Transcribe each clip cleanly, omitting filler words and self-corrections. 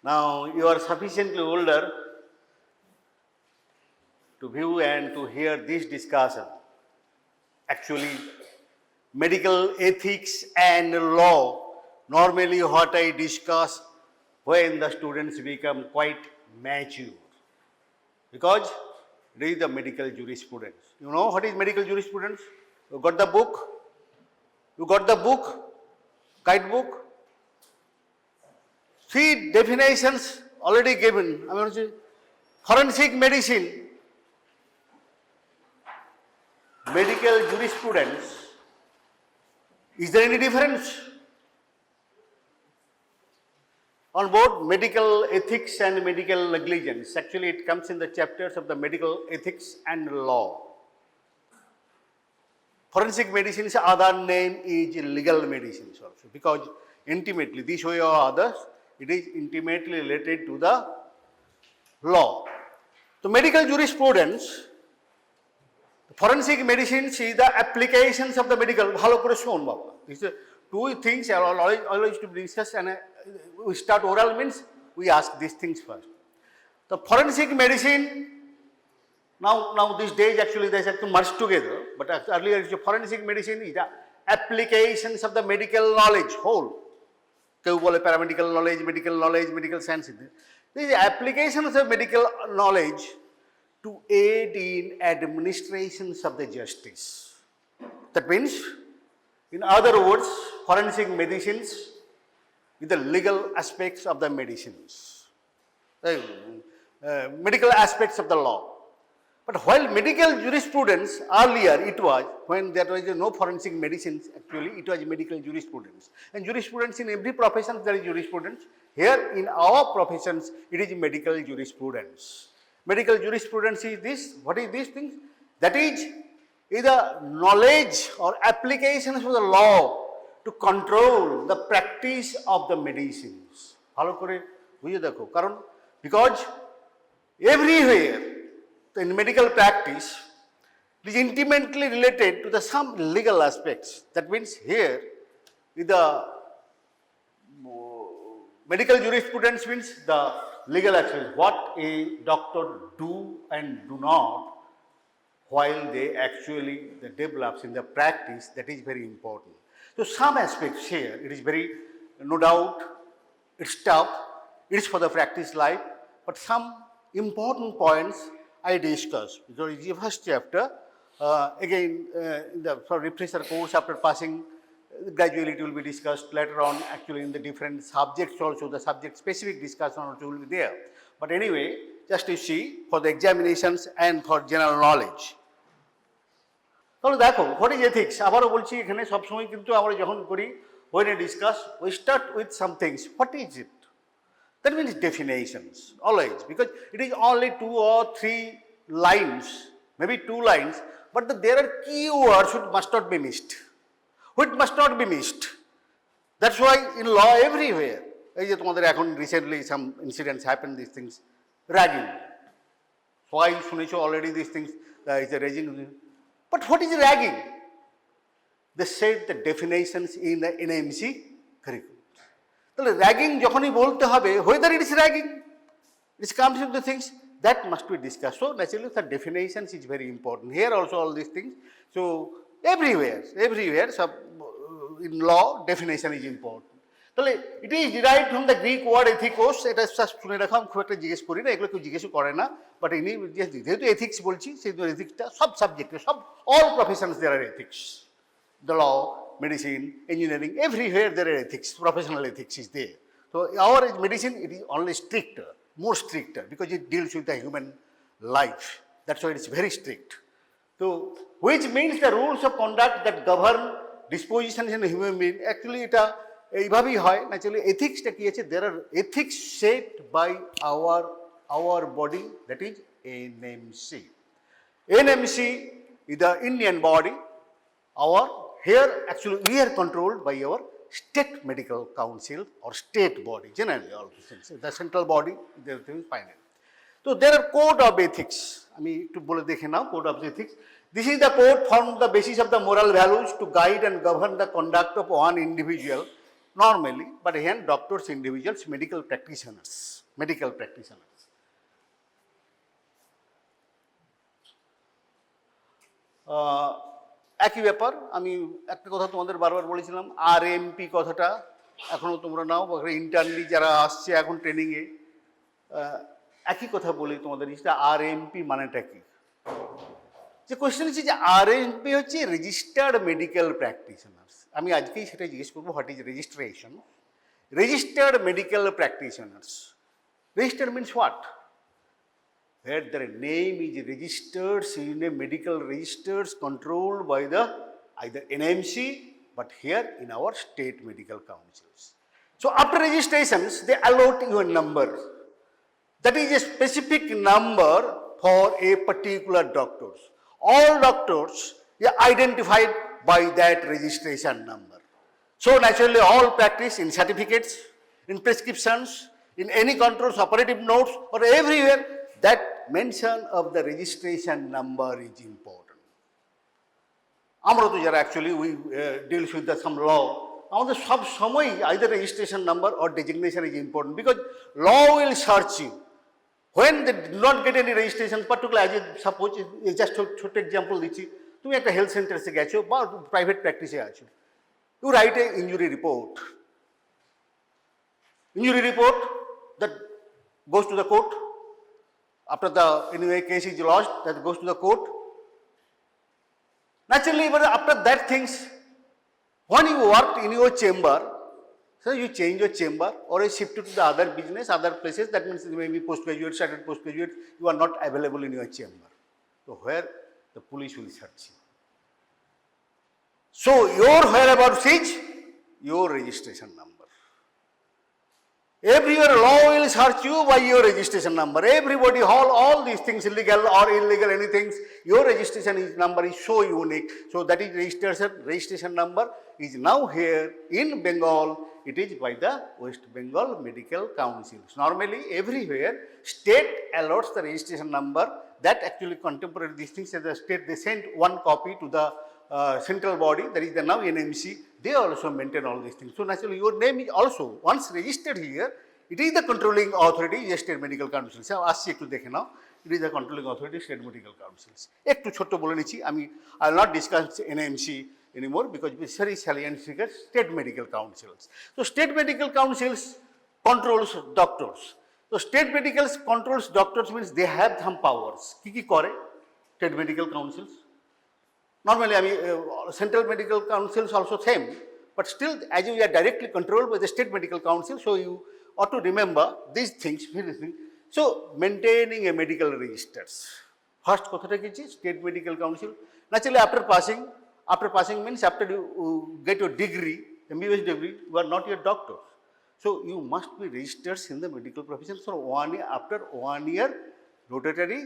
Now you are sufficiently older to view and to hear this discussion. Actually, medical ethics and law, normally what I discuss when the students become quite mature. Because it is the medical jurisprudence. You know what is medical jurisprudence? You got the book? You got the book? Guidebook? 3 definitions already given. I mean, forensic medicine, medical jurisprudence. Is there any difference? On both medical ethics and medical negligence. Actually, it comes in the chapters of the medical ethics and law. Forensic medicine's other name is legal medicines also, because intimately, this way or others, it is intimately related to the law. So, medical jurisprudence, forensic medicine is the applications of the medical. Bhalo kore shon baba. These 2 things are always to be discussed, and we start oral means we ask these things first. The forensic medicine, now these days actually they have to merge together, but earlier it's forensic medicine is the applications of the medical knowledge whole. Kehu bole paramedical knowledge, medical science. This is the applications of medical knowledge to aid in administrations of the justice. That means, in other words, forensic medicines with the legal aspects of the medicines, medical aspects of the law. But while medical jurisprudence earlier it was, when there was no forensic medicines, actually it was medical jurisprudence. And jurisprudence in every profession there is jurisprudence. Here in our professions it is medical jurisprudence. Medical jurisprudence is this. What is these things? That is either knowledge or applications of the law to control the practice of the medicines. Bhalo kore bujhe dekho, karon because everywhere in medical practice it is intimately related to the some legal aspects. That means here the medical jurisprudence means the legal aspects, what a doctor do and do not while they actually develops in the practice, that is very important. So some aspects here, it is very, no doubt, it's tough, it is for the practice life, but some important points I discuss. Because in the first chapter, again, in the refresher course after passing, gradually it will be discussed later on, actually in the different subjects also, the subject specific discussion also will be there. But anyway, just to see for the examinations and for general knowledge. তাহলে দেখো, what is ethics? আবারও বলছি এখানে সবসময় কিন্তু আমরা যখন করি, when we discuss, we start with some things. What is it? That means definitions, always, because it is only 2 or 3 lines, maybe 2 lines, but there are key words which must not be missed. Which must not be missed. That's why in law everywhere, এই যে তোমাদের এখন recently some incidents happen, these things, ragging. So I শুনেছো already these things, is a ragging. But what is ragging? They said the definitions in the NMC curriculum. তাহলে ragging যখনই বলতে হবে, whether it is ragging, it comes into things that must be discussed. So naturally the definitions is very important. Here also all these things. So everywhere, so in law definition is important. তাহলে it is derived from the Greek word ethikos. এটা শুনে রাখা খুব একটা জিজ্ঞেস করি না, এগুলো কেউ জিজ্ঞেস করে না, বাট ইনি যেহেতু এথিক্স বলছি সেই এথিক্সটা সব সাবজেক্টে, সব all professions there are ethics. The law, medicine, engineering, everywhere there are ethics, professional ethics is there. So our medicine, it is only stricter, more stricter, because it deals with the human life. That's why it is very strict. So which means the rules of conduct that govern dispositions in a human being, actually এটা এইভাবেই হয়। Naturally এথিক্সটা কি আছে, there are ethics set by our body, that is NMC. NMC is the Indian body. Here actually we are controlled by our state medical council or state body, generally all these things. The central body, there is final. So there are code of ethics. আমি একটু বলে দেখে নাও, code of ethics. This is the code formed the basis of the moral values to guide and govern the conduct of one individual normally, but here doctors, individuals, medical practitioners, medical practitioners. একই ব্যাপার, আমি একটা কথা তোমাদের বারবার বলেছিলাম, RMP কথাটা এখনও তোমরা নাও, ইন্টার্নলি যারা আসছে এখন ট্রেনিংয়ে, একই কথা বলি তোমাদের, RMP মানেটা কি? যে কোয়েশ্চেন হচ্ছে যে RMP হচ্ছে রেজিস্টার্ড মেডিকেল প্র্যাকটিশনার্স। আমি আজকেই সেটা জিজ্ঞেস করবো, what is registration? Registered medical practitioners, registered means what? Where their name is registered in a medical registers controlled by the either NMC, but here in our state medical councils. So after registrations, they allot you a number. That is a specific number for a particular doctors. All doctors are identified by that registration number. So naturally all practice in certificates, in prescriptions, in any controls, operative notes, or everywhere, that mention of the registration number is important. আমরা তো যারা actually we deals with the some law, আমাদের সব সময় either registration number or designation is important, because law will search you when they do not get any registration. Particular as a suppose, just ছোট্ট example দিচ্ছি, তুমি একটা health সেন্টারে গেছো বা প্রাইভেট প্র্যাকটিসে আছো, you write a injury report, that goes to the court. After the anyway case is lodged, that goes to the court. Naturally, but after that things, when you worked in your chamber, so you change your chamber or you shift to the other business, other places, that means maybe postgraduate, started postgraduate, you are not available in your chamber. So where the police will search you. So your whereabouts is your registration number. Everywhere law will search you by your registration number. Everybody, all these things, illegal or illegal, anything, your registration number is so unique. So that is registration number is now here in Bengal. It is by the West Bengal Medical Councils. Normally, everywhere, state allots the registration number. That actually contemporary these things, as the state, they send one copy to the central body, that is the now NMC. They also maintain all these things. So naturally, your name is also once registered here. It is the controlling authority, state medical councils. আসছি একটু দেখে নাও, it is the controlling authority, state medical councils. একটু ছোট্ট বলে নিচ্ছি আমি, I will not discuss NMC anymore because it is very salient figure, state medical councils. So state medical councils controls doctors. So state medical controls doctors means they have some powers. কি করে state medical councils? Normally, I mean, central medical councils also same, but still, as you are directly controlled by the state medical council, so you ought to remember these things. So, maintaining a medical registers. First, state medical council. Naturally, after passing means after you get your degree, MBBS degree, you are not yet doctor. So, you must be registered in the medical profession for 1 year, after 1 year rotatory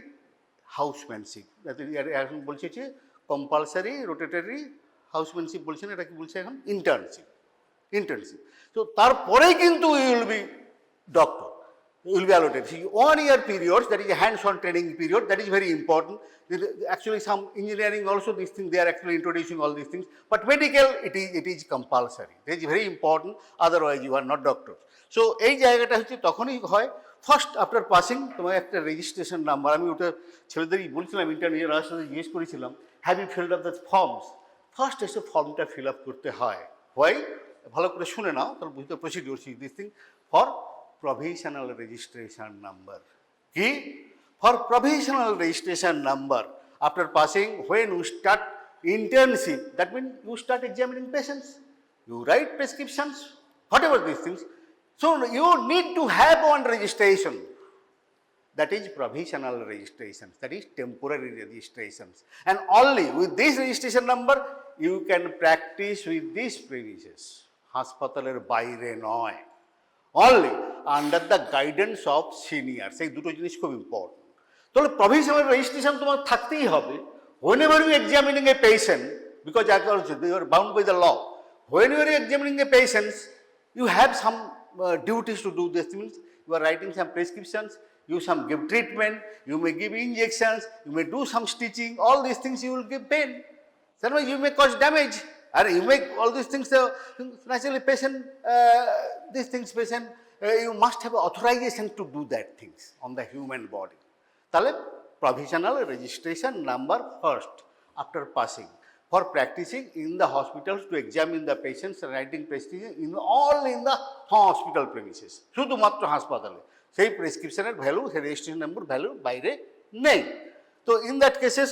housemanship. That is, compulsory rotatory housemanship বলছেন, এটা কি বলছে এখন, internship. তো তারপরেই কিন্তু you will be doctor, you will be allotted 1 year period, that is a hands-on training period, that is very important. Actually some engineering also these things, they are actually introducing all these things, but medical it is compulsory, it is very important, otherwise you are not doctor. So এই জায়গাটা হচ্ছে তখনই হয়, first after passing তোমার একটা registration number, আমি ওটা ছেলেদেরই বলছিলাম, ইন্টারভিউ সাথে জিজ্ঞেস করেছিলাম, have you filled up the forms? First এসে ফর্মটা ফিল আপ করতে হয়। হোয়াই? ভালো করে শুনে নাও, তাহলে বুঝতে procedure this thing, for provisional registration number. কি? For provisional registration number after passing, when you start internship, that means you start examining patients, you write prescriptions, whatever these things. So you need to have one registration, that is provisional registrations, that is temporary registrations, and only with this registration number you can practice with these premises. হাসপাতালের বাইরে নয়, only under the guidance of seniors. এই দুটো জিনিস খুব important. তাহলে provisional registration তোমার থাকতেই হবে whenever you are examining a patient, because you are bound by the law. When you are examining a patient, you have some duties to do this. Means you are writing some prescriptions, you some give treatment, you may give injections, you may do some stitching, all these things you will give pain. Sometimes you may cause damage. And you make all these things, naturally patient, these things patient, you must have authorization to do that things on the human body. তাহলে provisional registration number first after passing for practicing in the hospitals to examine the patients and writing prescription in all in the hospital premises. শুধুমাত্র হাসপাতালে সেই প্রেসক্রিপশনের value, সেই registration number value বাইরে নেই। তো in that cases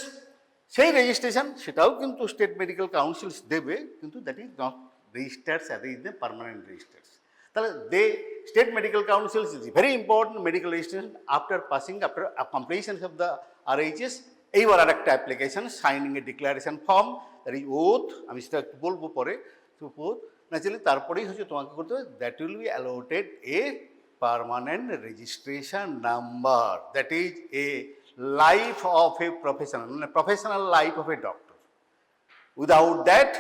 সেই registration সেটাও কিন্তু স্টেট মেডিকেল কাউন্সিলস দেবে, কিন্তু that is not registers as is the permanent registers. তাহলে the state medical councils is very important medical registration after passing, after completion of the RHS। এইবার আর একটা application, signing a declaration form, that is oath, আমি সেটা একটু বলবো পরে, oath naturally তারপরেই হচ্ছে তোমাকে করতে হবে, that will be allotted a permanent registration number, that is a life of a professional life of a doctor. Without that,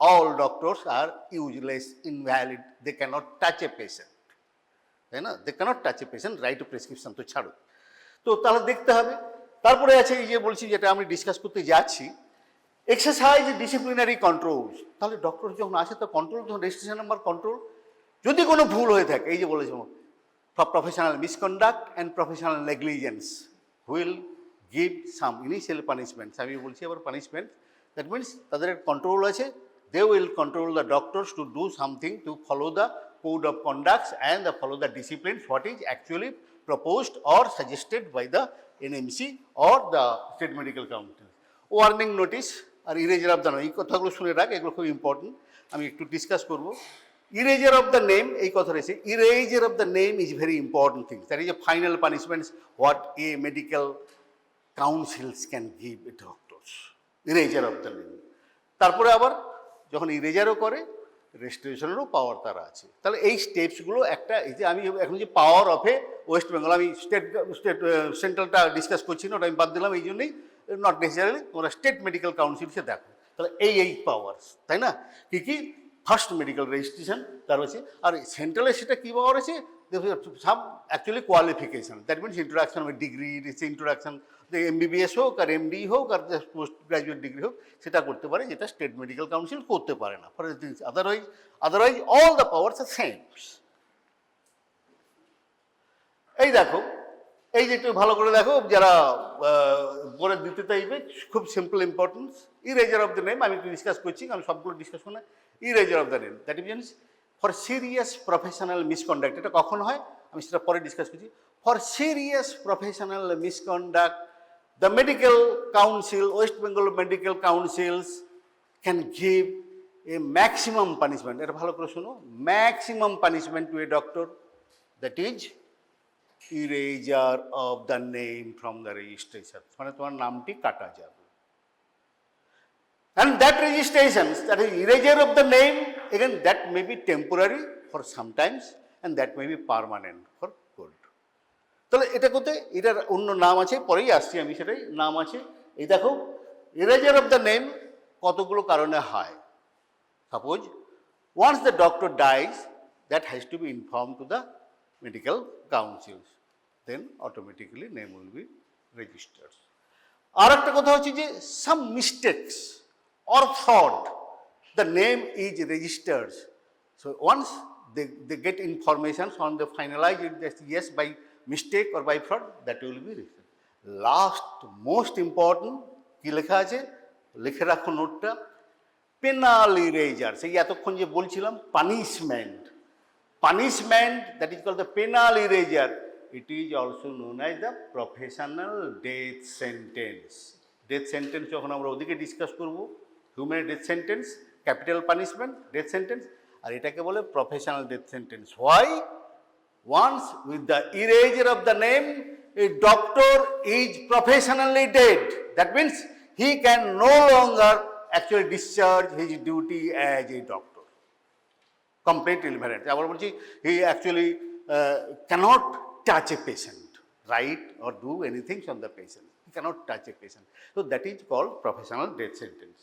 all doctors are useless, invalid, they cannot touch a patient, তাই না? They cannot touch a patient, write a prescription তো ছাড়ো। তো তাহলে দেখতে হবে। তারপরে আছে এই যে বলছি, যেটা আমি ডিসকাস করতে যাচ্ছি, এক্সারসাইজ ডিসিপ্লিনারি কন্ট্রোলস। তাহলে ডক্টর যখন আসে তো কন্ট্রোল, যখন রেজিস্ট্রেশন নাম্বার কন্ট্রোল, যদি কোনো ভুল হয়ে থাকে, এই যে বলেছিলাম professional misconduct and professional negligence will give some initial punishments. আমি বলছি আবার পানিশমেন্ট, দ্যাট মিনস তাদের কন্ট্রোল আছে, they will control the doctors to do something, to follow the code of conducts and the follow the discipline what is actually proposed or suggested by the NMC or the state medical council. Warning notice আর erasure of the name, এই কথাগুলো শুনে রাখ, এগুলো খুব important, আমি একটু discuss করবো। ইরেজার অফ দ্য নেম, এই কথা রয়েছে, eraser of the name is very important thing, that is a final punishments what a medical council's can give a doctors, eraser of the name. তারপরে আবার যখন ইরেজারও করে, রেজিস্ট্রেশনেরও পাওয়ার তারা আছে। তাহলে এই স্টেপসগুলো একটা, এই যে আমি এখন যে power of A West Bengal, আমি সেন্ট্রালটা ডিসকাস করছি না, ওটা আমি বাদ দিলাম এই জন্যই, নট নেসেসারিলি তোমরা স্টেট মেডিকেল কাউন্সিলসে দেখো। তাহলে এই পাওয়ার্স, তাই না? কী কী? ফার্স্ট মেডিকেল রেজিস্ট্রেশন তার আছে, আর সেন্ট্রালে সেটা কী পাওয়ার আছে, some actually qualification, that means introduction of degree, introduction MBBS হোক আর MD হোক আর পোস্ট গ্রাজুয়েট ডিগ্রি হোক, সেটা করতে পারে, যেটা স্টেট মেডিকেল কাউন্সিল করতে পারে না। For otherwise all the powers are same. এই দেখো, এই যে একটু ভালো করে দেখো, যারা পরে দিতে চাইবে, খুব simple importance, eraser of the name, আমি একটু ডিসকাস করছি, আমি সবগুলো ডিসকাস করি না। Eraser of the name, that means for serious professional misconduct, এটা কখন হয় আমি সেটা পরে ডিসকাস করছি। For serious professional misconduct, the medical council, West Bengal medical councils can give a maximum punishment, এটা ভালো করে শোনো, maximum punishment to a doctor, that is erasure of the name from the registration, মানে তোমার নামটি কাটা যাবে। And that registration, that is erasure of the name, again that may be temporary for sometimes and that may be permanent for good. তাহলে এটা কোথায়, এটার অন্য নাম আছে, পরেই আসছি আমি, সেটাই নাম আছে। এই দেখো, ইরেজার অফ দ্য নেম কতগুলো কারণে হয়। Suppose once the doctor dies, that has to be inform to the medical councils, then automatically name will be registered. আর একটা কথা হচ্ছে যে some mistakes or fraud, the name is registered, so once they get information on the finalize it, that yes by mistake or by fraud, that will be written. Last most important কি লেখা আছে, লিখে রাখো নোটটা, penal eraser. সেই এতক্ষণ যে বলছিলাম punishment, that is called the penal erasure. It is also known as the professional death sentence. Death sentence যখন আমরা ওদিকে ডিসকাস করব, human death sentence, capital punishment, death sentence, আর এটাকে বলে professional death sentence. Why? Once with the erasure of the name, a doctor is professionally dead. That means he can no longer actually discharge his duty as a doctor. Complete irrelevant. আবার বলছি, he actually cannot touch a patient, write or do anything on the patient. He cannot touch a patient. So that is called professional death sentence.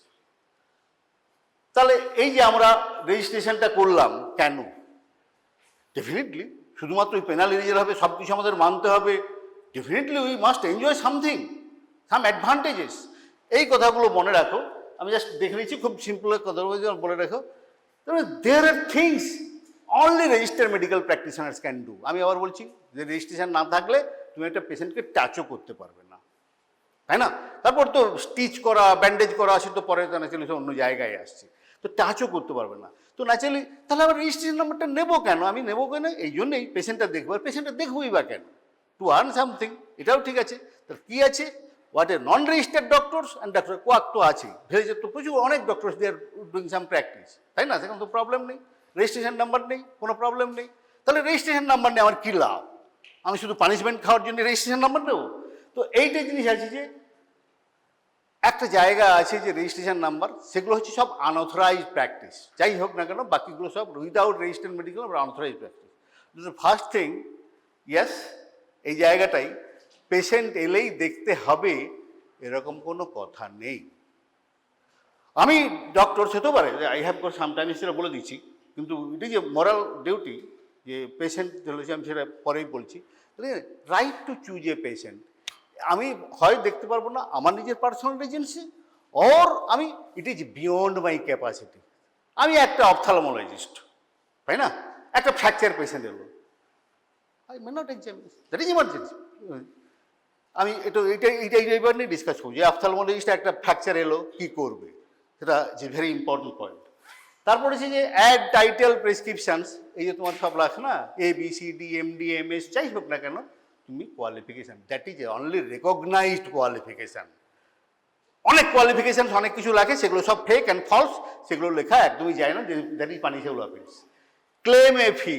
তাহলে এই যে আমরা রেজিস্ট্রেশনটা করলাম কেন? Definitely শুধুমাত্র ওই পেনাল ইরেজার হবে, সব কিছু আমাদের মানতে হবে, definitely we must enjoy something, some advantages. এই কথাগুলো মনে রাখো। আমি জাস্ট দেখে নিচ্ছি, খুব সিম্পল কথা বলে রাখো। There are things only registered medical practitioners can do. আমি আবার বলছি যে রেজিস্ট্রেশন না থাকলে তুমি একটা পেশেন্টকে টাচও করতে পারবে না, তাই না? তারপর তো স্টিচ করা, ব্যান্ডেজ করা আসে তো পরে তো ন্যাচারালি সে অন্য জায়গায় আসছে, তো টাচও করতে পারবে না। তো ন্যাচারালি তাহলে আবার রেজিস্ট্রেশন নাম্বারটা নেবো কেন? আমি নেবো কেন? এই জন্যই পেশেন্টটা দেখবো। আর পেশেন্টটা দেখবোই বা কেন? টু আর্ন সামথিং, এটাও ঠিক আছে। তার কী আছে? What a non registered doctors and doctor quack তো আছেই, ভেরিজের তো প্রচুর অনেক doctors they are doing some practice, তাই না? সেখানে তো প্রবলেম নেই, রেজিস্ট্রেশন নাম্বার নেই, কোনো প্রবলেম নেই। তাহলে রেজিস্ট্রেশন নাম্বার নেই আমার কী লাভ? আমি শুধু পানিশমেন্ট খাওয়ার জন্য রেজিস্ট্রেশন নাম্বার নেবো? তো এইটা জিনিস আছে যে একটা জায়গা আছে যে রেজিস্ট্রেশন নাম্বার, সেগুলো হচ্ছে সব আনঅথরাইজড প্র্যাকটিস, যাই হোক না কেন বাকিগুলো সব উইদাউট রেজিস্টার্ড মেডিকেল বা unauthorised practice. First thing, yes, এই জায়গাটাই পেশেন্ট এলেই দেখতে হবে এরকম কোনো কথা নেই। আমি ডক্টর হতে পারে, আই হ্যাভ গট সামটাইমস, সেটা বলে দিচ্ছি, কিন্তু ইট ইজ এ মোরাল ডিউটি যে পেশেন্ট ধরেছি, আমি সেটা পরেই বলছি, right to choose a patient. আমি হয় দেখতে পারবো না আমার নিজের পার্সোনাল রিজেন্সি, অর আমি it is beyond my capacity. আমি একটা অপথ্যালমোলজিস্ট, তাই না? একটা ফ্র্যাকচার পেশেন্ট এলো, I may not examine, that is emergency. আমি এইবার নিয়ে ডিসকাস করবো যে অপথ্যালমোলজিস্ট একটা ফ্র্যাকচার এলো কী করবে, সেটা ইজ ভেরি ইম্পর্টেন্ট পয়েন্ট। তারপরে হচ্ছে যে অ্যাড টাইটেল প্রেসক্রিপশানস, এই যে তোমার সব রাখে না, ABCD MD MS যাই হোক না কেন, তুমি qualification, that is only recognised qualification. অনেক কোয়ালিফিকেশান অনেক কিছু লাগে, সেগুলো সব ফেক অ্যান্ড ফলস, সেগুলো লেখা একদমই যায় না, that is punishable offence. Claim a fee,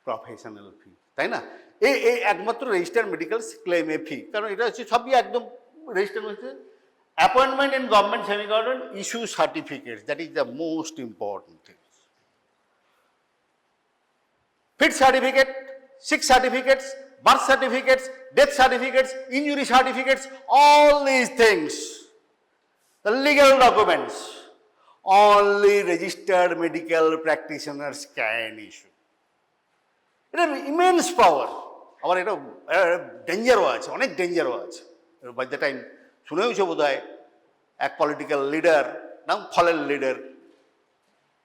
professional fee, তাই না? এই একমাত্র registered medical claim a fee, কারণ এটা হচ্ছে সবই একদম রেজিস্টার্ড হচ্ছে। Appointment in government semi government issue certificates, that is the most important thing. Fit certificate, sick certificates, birth certificates, death certificates, injury certificates, all these things, the legal documents, only registered medical practitioners can issue. এটা immense পাওয়ার, আবার এটা ডেঞ্জারও আছে, অনেক ডেঞ্জারও আছে। By the time শুনেওছে বোধ হয় এক political leader, নাম ফলের leader,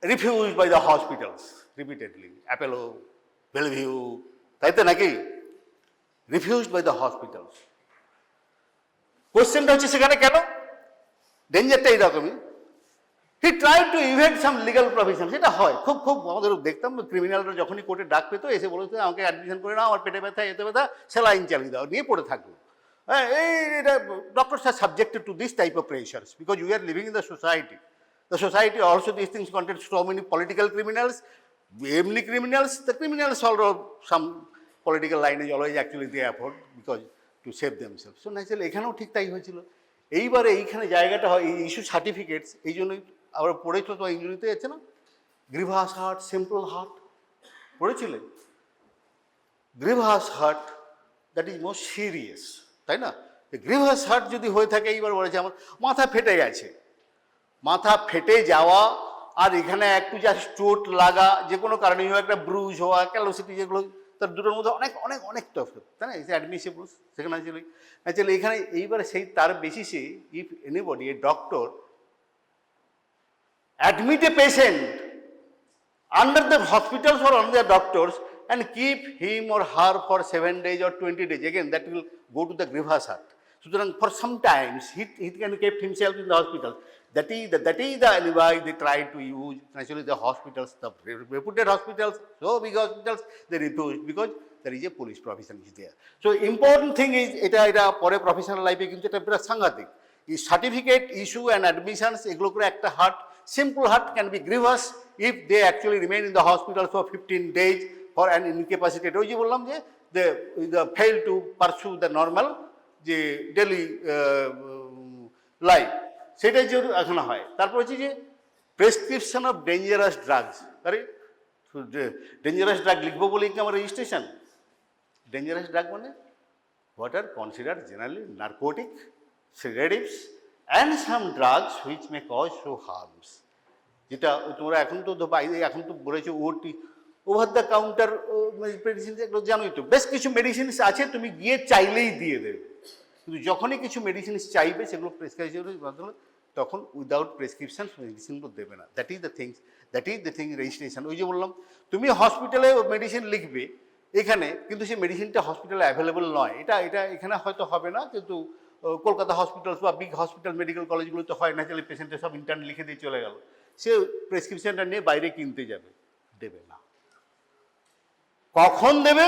refuse by the hospitals repeatedly, Apollo, Bellevue, তাই তো নাকি? Refused by the hospitals. কোয়েশ্চেনটা হচ্ছে সেখানে কেন? ডেঞ্জারটা এইরকমই, he try to event some legal profession. সেটা হয় খুব খুব, আমাদের দেখতাম ক্রিমিনালরা যখনই কোর্টে ডাক পেতো এসে বলতো আমাকে অ্যাডমিশন করে নাও, আমার পেটে ব্যথা এতে ব্যথা, স্যালাইন চালিয়ে দাও, নিয়ে পড়ে থাকলো। হ্যাঁ, এটা doctors are subjected to this type of pressures because we are living in the society. The society also, these things contain so many political criminals, namely criminals. The criminals also some political lineage always actually they afford because to save themselves. So naturally এখানেও ঠিক তাই হয়েছিল। এইবারে এইখানে জায়গাটা হয় এই issue certificates, এই জন্যই আবার পড়েছিল তো ইঞ্জুরিতে আছে না, গ্রিভাস হার্ট, সিম্পল হার্ট পড়েছিলে? Grievous hurt that is most serious, তাই না? গ্রিভাস হার্ট যদি হয়ে থাকে, এইবার বলেছে আমার মাথা ফেটে গেছে, মাথা ফেটে যাওয়া আর এখানে একটু যা চোট লাগা, যে কোনো কারণে একটা ব্রুজ হওয়া, ক্যালোসিটি, যেগুলো তার দুটোর মধ্যে অনেক অনেক অনেক তফাৎ, তাই না? অ্যাডমিসেবল সেখানে অ্যাকচুয়ালি এখানে এইবারে সেই তার বেসিসে if anybody a doctor admit a patient under the hospitals or under the doctors and keep him or her for 7 days or 20 days, again that will go to the grievous heart. So for some times he can keep himself in the hospital. That is the alibi they try to use. Naturally the hospitals, the reputed hospitals, so big hospitals, they refuse because there is a police profession is there. So important thing is এটা পরে professional লাইফে কিন্তু এটা বিরাট সাংঘাতিক। এই certificate issue and admissions, এগুলো করে একটা heart, simple heart can be grievous if they actually remain in the hospital for 15 days for an incapacitated. ওই যে বললাম যে the fail to pursue the normal যে ডেলি লাইফ, সেটাই যে এখন হয়। তারপর হচ্ছে যে প্রেসক্রিপশন অফ ডেঞ্জারাস ড্রাগস। আরে ডেঞ্জারাস ড্রাগ লিখবো বলেই কি আমার রেজিস্ট্রেশন? ডেঞ্জারাস ড্রাগ মানে what are consider generally narcotic, sedatives and some drugs which may cause so harms. যেটা তোমরা এখন তো বাইরে এখন তো বলেছো ওটি, ওভার দ্য কাউন্টার মেডিসিন, এগুলো জানোই তো। বেশ কিছু মেডিসিনস আছে তুমি গিয়ে চাইলেই দিয়ে দেবে, কিন্তু যখনই কিছু মেডিসিনস চাইবে সেগুলো প্রেসক্রাইবের মাধ্যমে তখন উইদাউট প্রেসক্রিপশন মেডিসিনগুলো দেবে না। That is the thing registration. ওই যে বললাম তুমি হসপিটালে মেডিসিন লিখবে এখানে, কিন্তু সেই মেডিসিনটা হসপিটালে অ্যাভেলেবল নয়। এটা এখানে হয়তো হবে না, কিন্তু কলকাতা হসপিটালস বা বিগ হসপিটাল মেডিকেল কলেজগুলোতে হয়, ন্যাচারালি পেশেন্টের সব ইন্টার্ন লিখে দিয়ে চলে গেল, সে প্রেসক্রিপশনটা নিয়ে বাইরে কিনতে যাবে, দেবে না। কখন দেবে?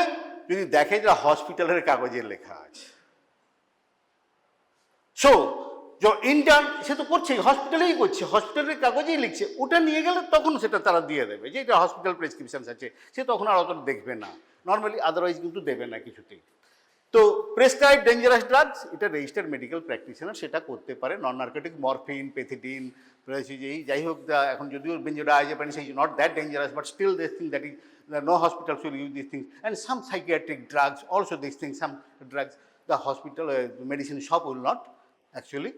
যদি দেখে যে হসপিটালের কাগজে লেখা আছে। সো যে ইন্টার্ন সে তো করছেই, হসপিটালেই করছে, হসপিটালের কাগজেই লিখছে, ওটা নিয়ে গেলে তখন সেটা তারা দিয়ে দেবে যে এটা হসপিটাল প্রেসক্রিপশন আছে, সে তখন আর অতটা দেখবে না নর্মালি, আদারওয়াইজ কিন্তু দেবে না কিছুতেই। তো প্রেসক্রাইব ডেঞ্জারাস ড্রাগস, এটা রেজিস্টার্ড মেডিকেল প্র্যাকটিশনার সেটা করতে পারে। নন নার্কোটিক মরফিন, পেথিডিন, যাই হোক, এখন যদিও benzodiazepine is not that dangerous, but still this thing that is no hospitals will use these things, and some psychiatric drugs also, these things, some drugs the hospital medicine shop will not actually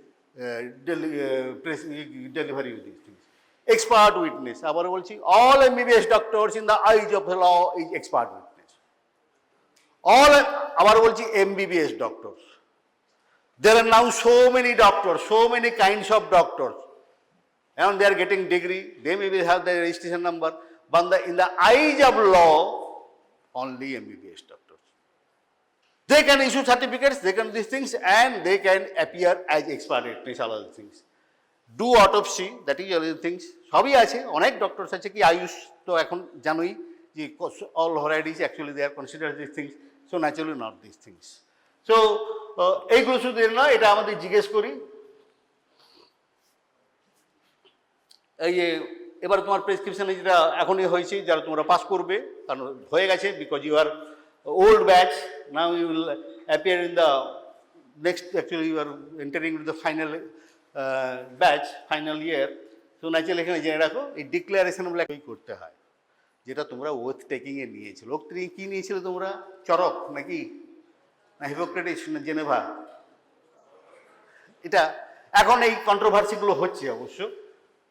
deliver you these things. Expert witness, আবার বলছি, all MBBS doctors in the eyes of the law is expert witness. All, আবার বলছি, MBBS doctors, there are now so many doctors, so many kinds of doctors, and they are getting degree, they maybe have the registration number, but in the eyes of law, only MBBS doctors. They can issue certificates, they can do these things, and they can appear as expert witness, all other things. Do autopsy, that is all the things. সবই আছে, অনেক doctors আছে, কি আয়ুষ তো এখন জানোই যে all varieties actually they are considered these things, so naturally not these things. So এইগুলো শুধু না, এটা আমাদের জিজ্ঞেস করি, এই যে এবার তোমার প্রেসক্রিপশনে যেটা এখনই হয়েছে, যারা তোমরা পাস করবে, কারণ হয়ে গেছে, because you are old batch, now you will appear in the next, actually you are entering in the final batch, final year. তো ন্যাচারালি এখানে জেনে রাখো, এই ডিক্লারেশনগুলো করতে হয়, যেটা তোমরা ওথ টেকিংয়ে নিয়েছিল। ওথ টেকিং কী নিয়েছিলে তোমরা? চরক নাকি, না হিপোক্রেটিস না জেনেভা? এটা এখন এই কন্ট্রোভার্সিগুলো হচ্ছে অবশ্য।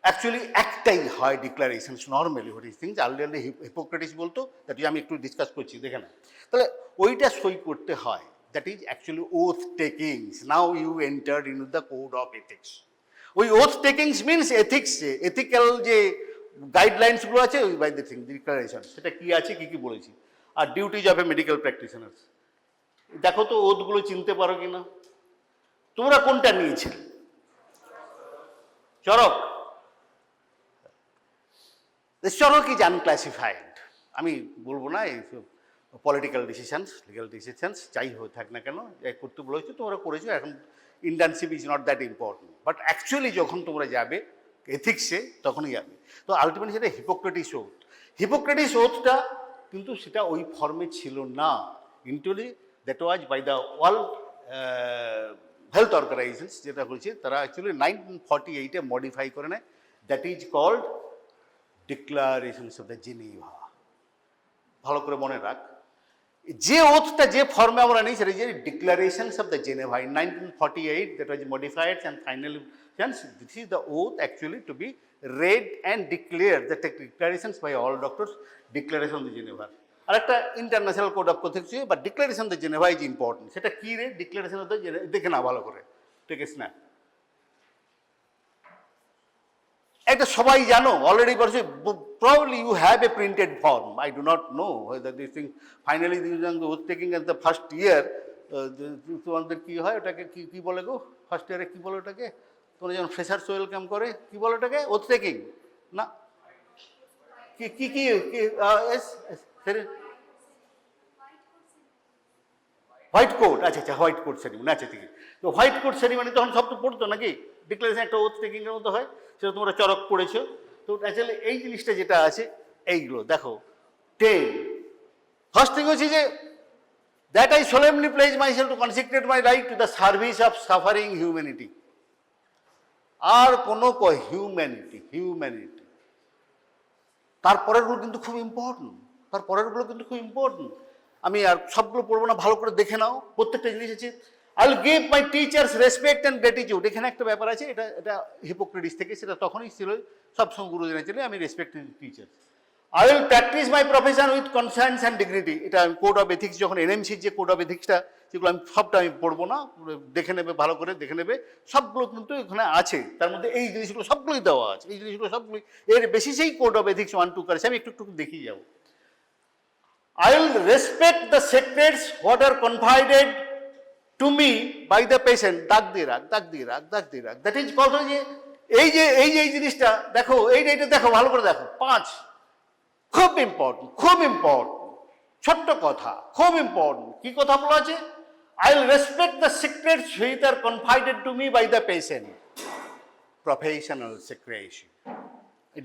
অ্যাকচুয়ালি একটাই হয় declaration normally, what is things, earlierly Hippocrates বলতো, দ্যাট আমি একটু ডিসকাস করছি, দেখে না। তাহলে ওইটা সই করতে হয়, that is actually oath takings. Now you entered in the code of ethics. ওই ওথ টেকিংস মিনস এথিক্সে, এথিক্যাল যে গাইডলাইন্সগুলো আছে, ওই বাই দ্য থিং ডিক্লারেশন, সেটা কী আছে, কী কী বলেছি। আর duties of a medical practitioners, দেখো তো ওথগুলো চিনতে পারো কি না। তোমরা কোনটা নিয়েছিলে? চরক। Charaka is unclassified. আমি বলবো না, এই পলিটিক্যাল ডিসিশনস, লিগাল ডিসিশনস যাই হয়ে থাক না কেন, করতে বলেছো, তোমরা করেছো, এখন internship is not that important, but actually যখন তোমরা যাবে এথিক্সে, তখনই যাবে। তো আলটিমেটলি সেটা হিপোক্রেটিস ওথ। হিপোক্রেটিস ওথটা কিন্তু সেটা ওই ফর্মে ছিল না। ইন্টুলি that was by the world health organisations, যেটা হয়েছে তারা অ্যাকচুয়ালি 1948-এ মডিফাই করে নেয়। That is called declarations of the Geneva. ভালো করে মনে রাখ, যে ওথটা যে ফর্মে আমরা নিই সেটা যে declarations of the Geneva in 1948, that was modified and finally this is the oath actually to be read and declared, the declarations by all doctors, declaration of the Geneva. আর একটা international code of ethics, but declaration of the Geneva is important. সেটা কী রে? Declaration of the Geneva, দেখে না ভালো করে, take a snap. এটা সবাই জানো অলরেডি, বলছে probably you have a printed form, I do not know whether this thing finally oath taking at the first year, তোমাদের কী হয় ওটাকে, কী বলে গো ফার্স্ট ইয়ারে, কী বলে ওটাকে, তোমরা যখন ফ্রেশার্স ওয়েলকাম করে, কী বলে ওটাকে? ওথ টেকিং না, কি হোয়াইট কোট, আচ্ছা আচ্ছা, হোয়াইট কোট সেরিমনি, আচ্ছা ঠিক আছে। তো হোয়াইট কোট সেরিমনি তখন সব তো পড়তো নাকি, ডিক্লারেশন একটা ওথ টেকিংয়ের মতো হয়, সেটা তোমরা চরক পড়েছো। তো অ্যাকচুয়ালি এই জিনিসটা যেটা আছে, এইগুলো দেখো 10। ফার্স্ট থিং হচ্ছে যে that I solemnly pledge myself to consecrate my life to the service of suffering humanity। আর কোনো হিউম্যানিটি, তারপরেরগুলো কিন্তু খুব ইম্পর্টেন্ট, আমি আর সবগুলো পড়বো না, ভালো করে দেখে নাও, প্রত্যেকটা জিনিস আছে। I will give my teachers respect and gratitude. এখানে একটা ব্যাপার আছে, এটা হিপোক্রেটিস থেকে, সেটা তখনই ছিল, সবসময় গুরুজনের ছিল, আমি respect teachers. I will practice my profession with conscience and dignity. এটা আমি কোড অফ এথিক্স যখন এনএমসির যে কোড অফ এথিক্সটা, যেগুলো আমি সবটা আমি পড়বো না, দেখে নেবে, ভালো করে দেখে নেবে, সবগুলো কিন্তু এখানে আছে। তার মধ্যে এই জিনিসগুলো সবগুলোই দেওয়া আছে, এই জিনিসগুলো সবগুলোই এর বেসিসেই কোড অফ এথিক্স 1 2 করেছে। আমি একটু একটু দেখিয়ে যাবো। I will respect the secrets what are confided to me by the patient. দাগ দিয়ে রাখ, দাগ দিয়ে রাখ, দাগ দিয়ে রাখ। দ্যাট ইজ কল্ড যে এই জিনিসটা দেখো, এইটা দেখো, ভালো করে দেখো। 5 খুব ইম্পর্টেন্ট, খুব ইম্পর্টেন্ট, ছোট্ট কথা, খুব ইম্পর্টেন্ট। কি কথা বলা আছে? I will respect the secrets which are confided to me by the patient. Professional secrecy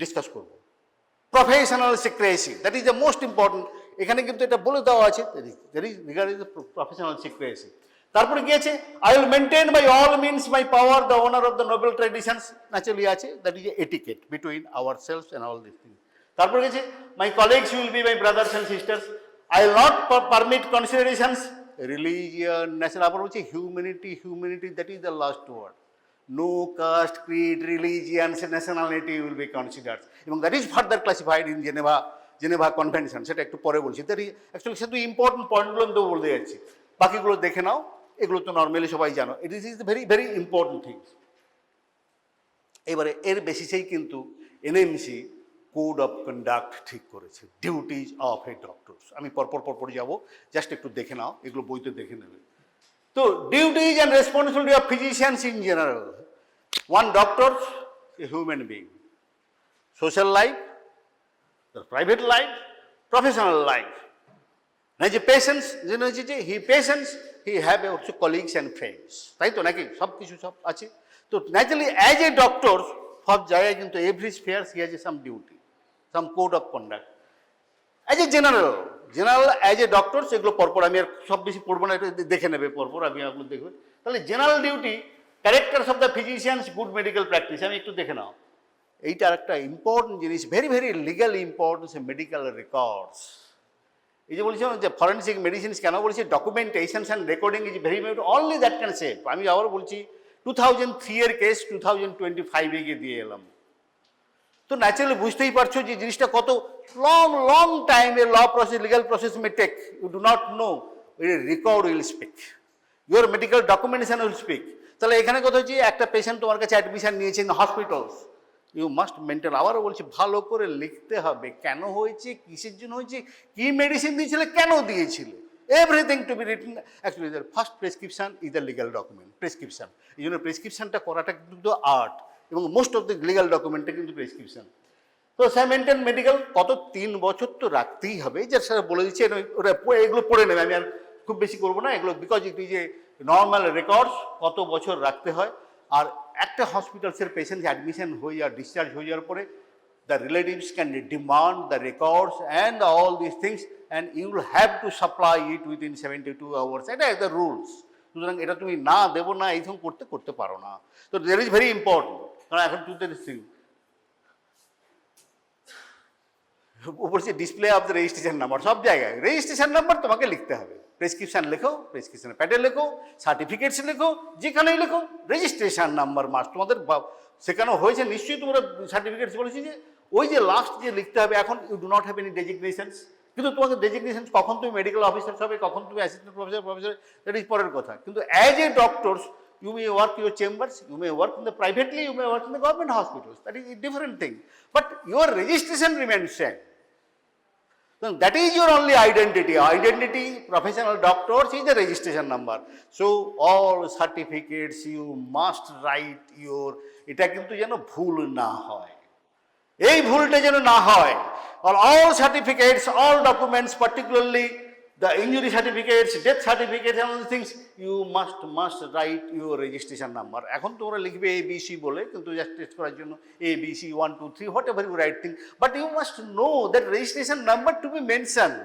discuss করব। Professional secrecy, that is the most important. এখানে কিন্তু এটা বলে দেওয়া আছে, that is regarding the professional secrecy. তারপরে কি আছে? I will maintain by all means my power the honour of the noble traditions. Naturally আছে, that is etiquette between ourselves and all this things. তারপরে গেছে my colleagues will be my brothers and sisters. I will not permit considerations religion, national. আবার বলছে humanity, humanity, that is the last word. No caste, creed, religion, nationality will be considered. এবং that is further classified in Geneva convention. সেটা একটু পরে বলছি। That is actually শুধু important পয়েন্টগুলো আমি তো বলতে যাচ্ছি, বাকিগুলো দেখে নাও। এগুলো তো নর্মালি সবাই জানো। It is very very important things. এবারে এর বেসিসেই কিন্তু এনএমসি কোড অফ কন্ডাক্ট ঠিক করেছে, ডিউটিজ অফ এ ডক্টরস। আমি পরপর যাবো, জাস্ট একটু দেখে নাও, এগুলো বইতে দেখে নেবে। So, duties and responsibility of physicians in general. One doctor, a human being. Social life, the private life, professional life. Now, patients, he have also colleagues and friends. তাই তো নাকি? সব কিছু সব আছে। তো naturally, as a doctor, সব জায়গায় কিন্তু every sphere he has some duty, some code of conduct. As a general, as a doctor, সেগুলো পরপর আমি আর সব বেশি পড়বো না, এটা দেখে নেবে পরপর, আমি আপনার দেখবে। তাহলে general duty, characters of the physicians, good medical practice. আমি একটু দেখে নাও। এইটা একটা ইম্পর্টেন্ট জিনিস, very very legal importance, medical records. এই যে বলছিলাম যে ফরেন্সিক মেডিসিনস কেন বলছি, ডকুমেন্টেশনস and recording is very only that can save. আমি আবার বলছি 2003 এর কেস 2025 গিয়ে দিয়ে এলাম। তো ন্যাচারালি বুঝতেই পারছো যে জিনিসটা কত long time a law process, legal process may take. You do not know, record will speak, your medical documentation will speak. তাহলে এখানে কথা হচ্ছে, একটা পেশেন্ট তোমার কাছে অ্যাডমিশন নিয়েছে in hospitals, you must maintain. আবারও বলছি, ভালো করে লিখতে হবে, কেন হয়েছে, কিসের জন্য হয়েছে, কি মেডিসিন দিয়েছিলে, কেন দিয়েছিলে, everything to be written. Actually the first prescription is the legal document, prescription. এই জন্য প্রেসক্রিপশনটা করাটা কিন্তু আর্ট, এবং মোস্ট অফ দ্য লিগাল ডকুমেন্টে কিন্তু প্রেসক্রিপশন। তো স্যার মেনটেন মেডিকেল কত 3 বছর তো রাখতেই হবে। যে স্যার বলে দিচ্ছে, ওরা এগুলো পড়ে নেবে, আমি আর খুব বেশি করবো না এগুলো, বিকজ এটি যে নর্মাল রেকর্ডস কত বছর রাখতে হয়। আর একটা হসপিটালসের পেশেন্ট অ্যাডমিশন হয়ে আর ডিসচার্জ হয়ে যাওয়ার পরে, the relatives can demand the records and all this things, and you will have to supply it within 72 hours. এটা দ্য রুলস। সুতরাং এটা তুমি না দেবো না, এইরকম করতে পারো না। তো দ্যাট ইজ ভেরি ইম্পর্টেন্ট। কারণ এখন উপর যে display of the registration number, সব জায়গায় রেজিস্ট্রেশন নাম্বার তোমাকে লিখতে হবে। প্রেসক্রিপশন লেখো, প্রেসক্রিপশন প্যাডে লেখো, সার্টিফিকেটস লেখো, যেখানেই লেখো রেজিস্ট্রেশন নাম্বার মাস্ট। তোমাদের শেখানো হয়েছে নিশ্চয়ই, তোমরা সার্টিফিকেটস বলেছি যে ওই যে লাস্ট যে লিখতে হবে। এখন you do not have any designations, কিন্তু তোমাকে ডেজিগনেশন কখন তুমি মেডিকেল অফিসার হবে, কখন তুমি অ্যাসিস্ট্যান্ট প্রফেসর, দ্যাট ইজ পরের কথা। কিন্তু as a doctors, you may work your chambers, you may work in the privately, you may work in the government hospitals. That is a different thing. But your registration remains same. So that is your only identity. Identity, professional doctors is the registration number. So all certificates you must write your, এটা কিন্তু যেন ভুল না হয়, এই ভুলটা যেন না হয়। All certificates, all documents, particularly the injury certificates, death certificates and all these things, you must write your registration number. এখন তোমরা লিখবে ABC বলে, কিন্তু জাস্ট টেস্ট করার জন্য ABC 1 2 3 whatever you write thing, but you must know that registration number to be mentioned.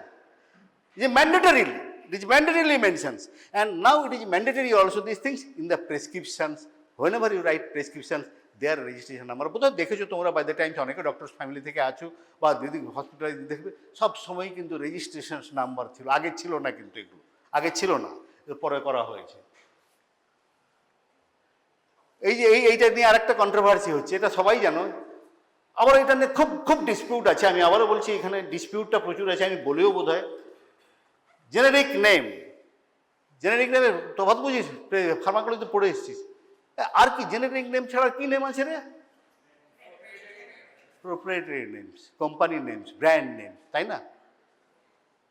It is mandatorily, it is mandatorily mentions, and now it is mandatory also these things in the prescriptions. Whenever you write prescriptions, their registration number. বোধহয় দেখেছো তোমরা, by the time অনেকে doctors family থেকে আছো বা দিদি হসপিটালে দেখবে, সব সময় কিন্তু রেজিস্ট্রেশন নাম্বার ছিল। আগে ছিল না, কিন্তু এগুলো আগে ছিল না, পরে করা হয়েছে। এই যে এইটা নিয়ে আরেকটা কন্ট্রোভার্সি হচ্ছে, এটা সবাই জানো। আবার এটা নিয়ে খুব খুব ডিসপিউট আছে, আমি আবারও বলছি এখানে ডিসপিউটটা প্রচুর আছে, আমি বলেও বোধ হয়। জেনেরিক নেম, জেনেরিক নেমের তফাৎ বুঝিস, ফার্মাকোলজিতে পড়ে এসেছিস। আর কি জেনেরিক নেম ছাড়া কি নেম আছে রে? Proprietary names, company names, brand name, তাই না?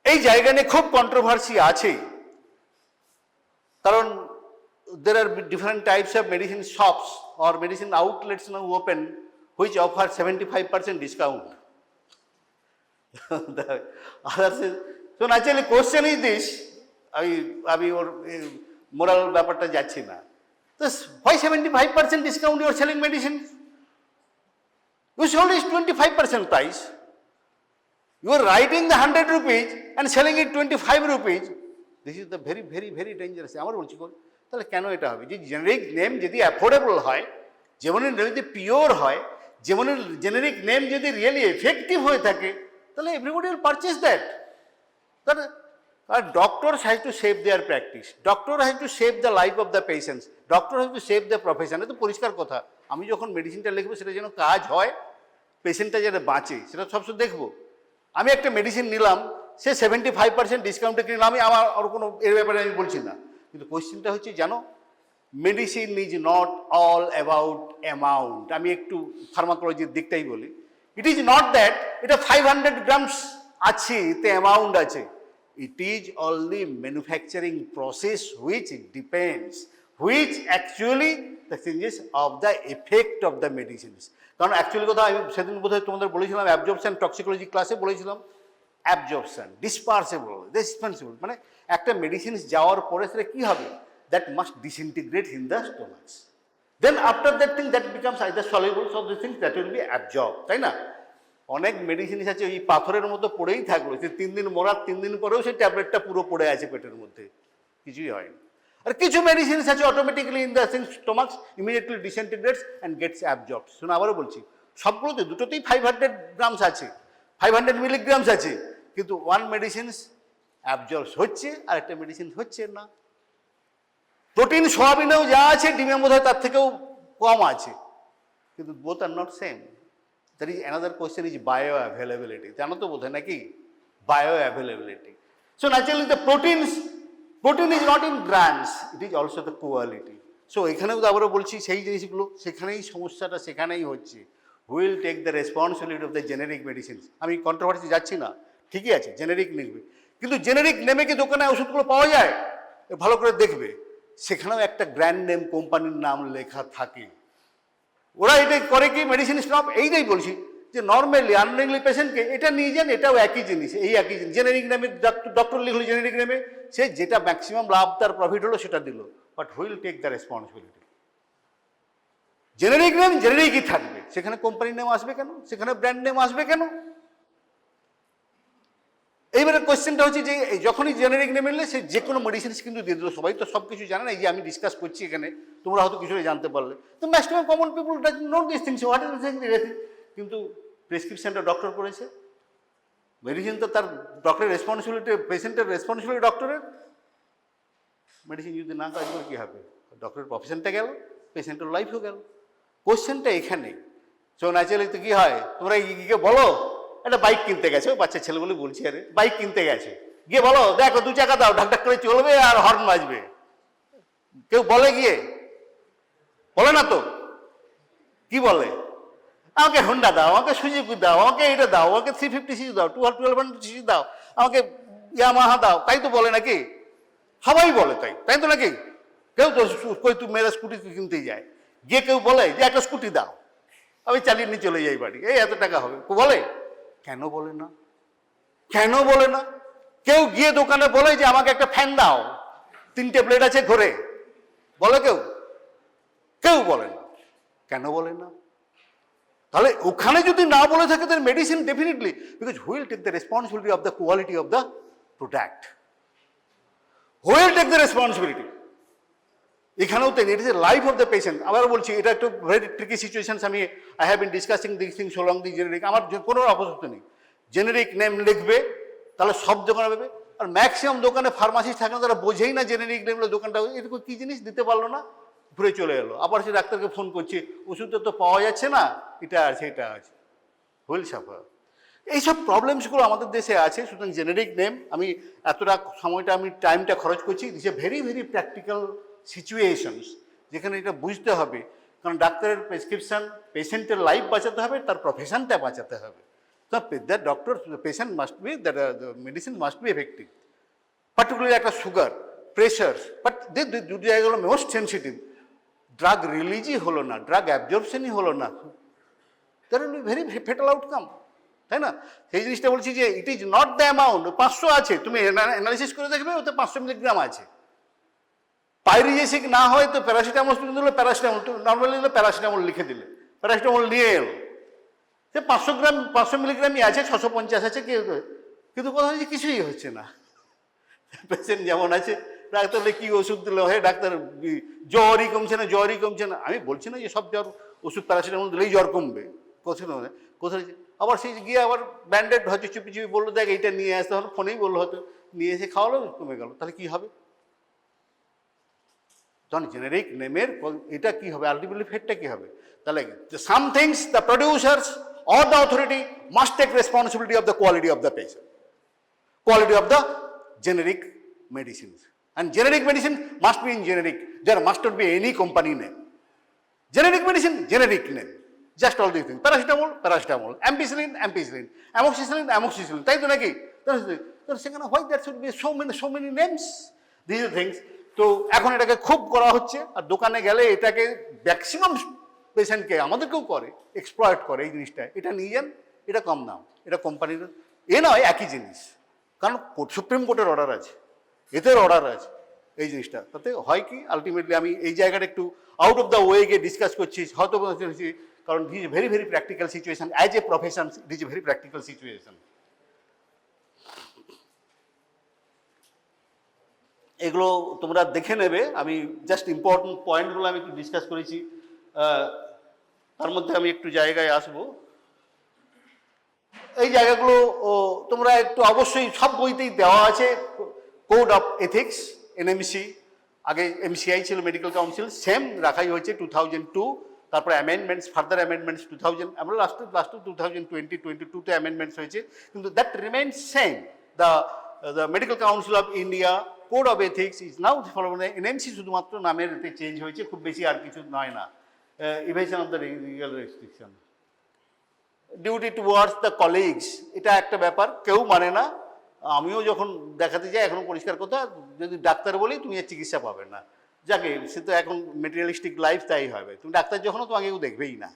এই জায়গা নিয়ে খুব কন্ট্রোভার্সি আছে, কারণ there are different types of medicine shops or medicine outlets now open which offer 75% discount. The others is, so naturally question is this, আমি ওর মোরাল ব্যাপারটা যাচ্ছি না, তো why 75% discount you are selling medicine? Usually it's 25% price. You are writing the 100 rupees and selling it 25 rupees. This is the very very very dangerous. আমার বলছি তাহলে কেন এটা হবে? যে জেনারিক নেম যদি অ্যাফোর্ডেবল হয়, যেমন যদি পিওর হয়, যেমন জেনারিক নেম যদি রিয়েলি এফেক্টিভ হয়ে থাকে, তাহলে এভরিবডি উইল পারচেজ দ্যাট। আর doctors has to save their practice, doctor has to save the life of the patients, doctor has to save the profession. এটা তো পরিষ্কার কথা। আমি যখন মেডিসিনটা লিখবো সেটা যেন কাজ হয়, পেশেন্টটা যেন বাঁচে, সেটা সবসময় দেখবো। আমি একটা মেডিসিন নিলাম, সে 75% ডিসকাউন্টে কিনলাম, আমি আমার আর কোনো এর ব্যাপারে আমি বলছি না, কিন্তু কোয়েশ্চেনটা হচ্ছে জানো, medicine is not all about amount. আমি একটু ফার্মাকোলজির দিকটাই বলি। ইট ইজ নট দ্যাট এটা 500 গ্রামস আছে, এতে অ্যামাউন্ট আছে। It is only manufacturing process which depends, which actually the changes of the effect of the medicines. কারণ অ্যাকচুয়ালি কথা আমি সেদিন বোধহয় তোমাদের বলেছিলাম, অ্যাবজর্পশন টক্সিকোলজি ক্লাসে বলেছিলাম, অ্যাবজর্পশন, ডিসপার্সেবল, রেসপন্সিবল, মানে একটা মেডিসিন যাওয়ার পরে সেটা কী হবে? That must disintegrate in the stomachs, then after that thing that becomes either solubles of the things that will be absorb, তাই না? অনেক মেডিসিন আছে ওই পাথরের মতো পড়েই থাকলো, সে 3 দিন মরার 3 দিন পরেও সেই ট্যাবলেটটা পুরো পড়ে আছে পেটের মধ্যে, কিছুই হয়নি। আর কিছু মেডিসিন আছে automatically in the stomachs immediately disintegrates and gets absorbed. শুনে আবারও বলছি, সবগুলোতে দুটোতেই 500 গ্রামস আছে, 500 মিলিগ্রামস আছে, কিন্তু ওয়ান মেডিসিনস অ্যাবজর্বস হচ্ছে আর একটা মেডিসিন হচ্ছে না। প্রোটিন সোয়াবিনেও যা আছে ডিমের মধ্যে তার থেকেও কম আছে, কিন্তু both are not same. That is another question, is bio availability. জানো তো বোধ হয় নাকি? Bio availability. So naturally the protein is not in grams, it is also the quality. So এখানেও তো আবারও বলছি সেই জিনিসগুলো, সেখানেই সমস্যাটা সেখানেই হচ্ছে। Who'll take the responsibility of the generic medicines. আমি কন্ট্রোভার্সি যাচ্ছি না, ঠিকই আছে জেনেরিক নেবে, কিন্তু জেনেরিক নেমে কি দোকানে ওষুধগুলো পাওয়া যায়? ভালো করে দেখবে, সেখানেও একটা ব্র্যান্ড নেম কোম্পানির নাম লেখা থাকে। ওরা এটাই করে কি, মেডিসিন স্টপ, এইটাই বলছি যে নর্মালি আনলিংলি পেশেন্টকে এটা নিয়ে যান, এটাও একই জিনিস, এই একই জিনিস। জেনেরিক নেমে ডক্টর লিখলো জেনেরিক নেমে, সে যেটা ম্যাক্সিমাম লাভ তার প্রফিট হলো সেটা দিল, but who'll take the responsibility? Generic name জেনেরিকই থাকবে, সেখানে কোম্পানির নেম আসবে কেন? সেখানে ব্র্যান্ড নেম আসবে কেন? এইবারে কোয়েশ্চেনটা হচ্ছে যে যখনই জেনারিক নেমে নিলে সে যে কোনো মেডিসিনস কিন্তু দিয়ে দিল। সবাই তো সব কিছু জানে না, এই যে আমি ডিসকাস করছি এখানে, তোমরা হয়তো কিছুটা জানতে পারলে, তো maximum common people note this things, what is this. কিন্তু প্রেসক্রিপশনটা ডক্টর করেছে, মেডিসিন তো তার ডক্টরের রেসপন্সিবিলিটি, পেশেন্টের রেসপন্সিবিলিটি ডক্টরের। মেডিসিন যদি না কাজ করে কী হবে? ডক্টরের প্রফেশনটা গেল, পেশেন্টের লাইফও গেল। কোয়েশ্চেনটা এখানে। সো ন্যাচারালি তো কী হয়, তোমরা গিয়ে বলো একটা বাইক কিনতে গেছে, ওই বাচ্চা ছেলেগুলো বলছি, আরে বাইক কিনতে গেছে, গিয়ে বলো দেখো 2 চাকা দাও, ঢাক ঢাক করে চলবে আর হর্ন বাজবে। কেউ বলে? গিয়ে বলে না তো। কি বলে? আমাকে হোন্ডা দাও, আমাকে সুজুকি দাও, আমাকে এটা দাও, আমাকে 350cc দাও, 1200cc দাও, আমাকে ইয়ামাহা দাও, তাই তো বলে নাকি? সবাই বলে তাই, তাই তো নাকি? কেউ তো কই তুই মেয়েরা স্কুটি কিনতেই যায়, গিয়ে কেউ বলে যে একটা স্কুটি দাও, আমি চালিয়ে নিয়ে চলে যাই বাড়ি, এই এত টাকা হবে, বলে? কেন বলে না? কেন বলে না? কেউ গিয়ে দোকানে বলে যে আমাকে একটা ফ্যান দাও, 3টে ব্লেড আছে ঘরে, বলে কেউ? কেউ বলে না। কেন বলে না? তাহলে ওখানে যদি না বলে থাকে তাহলে medicine definitely, because who'll take the responsibility of the quality of the product, who'll take the responsibility. এখানেও তো it is a life of the patient. আবার বলছি, এটা একটু ভেরি ট্রিকি সিচুয়েশনস। আমি I have been discussing this things so long the generic. আমার কোনো আপত্তি নেই, জেনেরিক নেম লিখবে, তাহলে সব দোকানে পাবে। আর ম্যাক্সিমাম দোকানে ফার্মাসিস্ট থাকে না, তারা বোঝেই না জেনেরিক নেম দোকানটা এরকম কী জিনিস দিতে পারলো না, ঘুরে চলে এলো। আবার সে ডাক্তারকে ফোন করছে, ওষুধটা তো পাওয়া যাচ্ছে না, এটা আছে এটা আছে। Will suffer. এইসব প্রবলেমসগুলো আমাদের দেশে আছে। সুতরাং জেনেরিক নেম, আমি এতটা সময়টা আমি টাইমটা খরচ করছি, this a very very practical situations যেখানে এটা বুঝতে হবে। কারণ ডাক্তারের প্রেসক্রিপশন, পেশেন্টের লাইফ বাঁচাতে হবে, তার প্রফেশনটা বাঁচাতে হবে। So that doctor, the patient must be, that the medicine must be effective. Particularly একটা সুগার, প্রেশার, বাট দুটো জায়গাগুলো মোস্ট সেন্সিটিভ। ড্রাগ রিলিজই হলো না, ড্রাগ অ্যাবজর্পশনই হলো না, that will be very fatal outcome, তাই না? সেই জিনিসটা বলছি যে it is not the amount. 500 আছে, তুমি অ্যানালিসিস করে দেখবে ওতে 500 মিলিগ্রাম আছে। পাইরিজেসিক না হয় তো প্যারাসিটামল দিলে, প্যারাসিটামল নর্মালি দিলে প্যারাসিটামল লিখে দিলে, প্যারাসিটামল নিয়ে এলো, সে 500 গ্রাম 500 মিলিগ্রামই আছে, 650 আছে, কিন্তু কথা হচ্ছে কিছুই হচ্ছে না। পেশেন্ট যেমন আছে, ডাক্তার কি ওষুধ দিল, হে ডাক্তার জ্বরই কমছে না, জ্বরই কমছে না। আমি বলছি না যে সব জ্বর ওষুধ প্যারাসিটামল দিলেই জ্বর কমবে, কোথায় আবার সেই গিয়ে আবার ব্যান্ডেড হয়তো চুপি চুপি বললো দেখ এইটা নিয়ে আসতে হলো, ফোনেই বললো হয়তো, নিয়ে এসে খাওয়ালো, কমে গেল। তাহলে কি হবে? তখন জেনেরিক নেমের এটা কি হবে, আলটিমেটলি ফেটটা কি হবে? তাহলে some things the producers or the authority must take responsibility of the quality of the patient, quality of the generic medicines, and generic medicine must be in generic. There must not be any company name. Generic medicine, generic name, just all these things. Paracetamol, paracetamol, ampicillin, ampicillin, amoxicillin, amoxicillin, তাই তো নাকি? তাহলে সেখানে why there should be so many names? These are things. তো এখন এটাকে খুব করা হচ্ছে, আর দোকানে গেলে এটাকে ম্যাক্সিমাম পেশেন্টকে, আমাদেরকেও করে, এক্সপ্লয়েট করে এই জিনিসটা। এটা নিয়ে যান, এটা কম দাম, এটা কোম্পানির এ নয়, একই জিনিস। কারণ সুপ্রিম কোর্টের অর্ডার আছে, এদের অর্ডার আছে এই জিনিসটা। তাতে হয় কি, আলটিমেটলি আমি এই জায়গাটা একটু আউট অফ দ্য ওয়ে গিয়ে ডিসকাস করছি, হয়তো কারণ this is very very practical situation. As a profession it is a very practical situation. এগুলো তোমরা দেখে নেবে, আমি জাস্ট ইম্পর্টেন্ট পয়েন্টগুলো আমি একটু ডিসকাস করেছি। তার মধ্যে আমি একটু জায়গায় আসবো। এই জায়গাগুলো তোমরা একটু অবশ্যই সব বইতেই দেওয়া আছে। কোড অফ এথিক্স, এনএমসি, আগে এমসিআই ছিল মেডিকেল কাউন্সিল, সেম রাখাই হয়েছে 2002। তারপরে অ্যামেন্ডমেন্টস, ফার্দার অ্যামেন্ডমেন্টস 2000, আমরা লাস্টে 2022-তে অ্যামেন্ডমেন্টস হয়েছে, কিন্তু that remains same. The medical council of India code of ethics is now follow, NMC শুধুমাত্র নামের এতে চেঞ্জ হয়েছে, খুব বেশি আর কিছু নয় না। Evasion of the legal restriction, duty towards the colleagues, এটা একটা ব্যাপার কেউ মানে না। আমিও যখন দেখাতে যাই এখনো পরিষ্কার কথা, যদি ডাক্তার বলি তুমি আর চিকিৎসা পাবে না, যাকে সে তো এখন মেটেরিয়ালিস্টিক লাইফ, তাই হবে। তুমি ডাক্তার যখন তোমাকে কেউ দেখবেই না,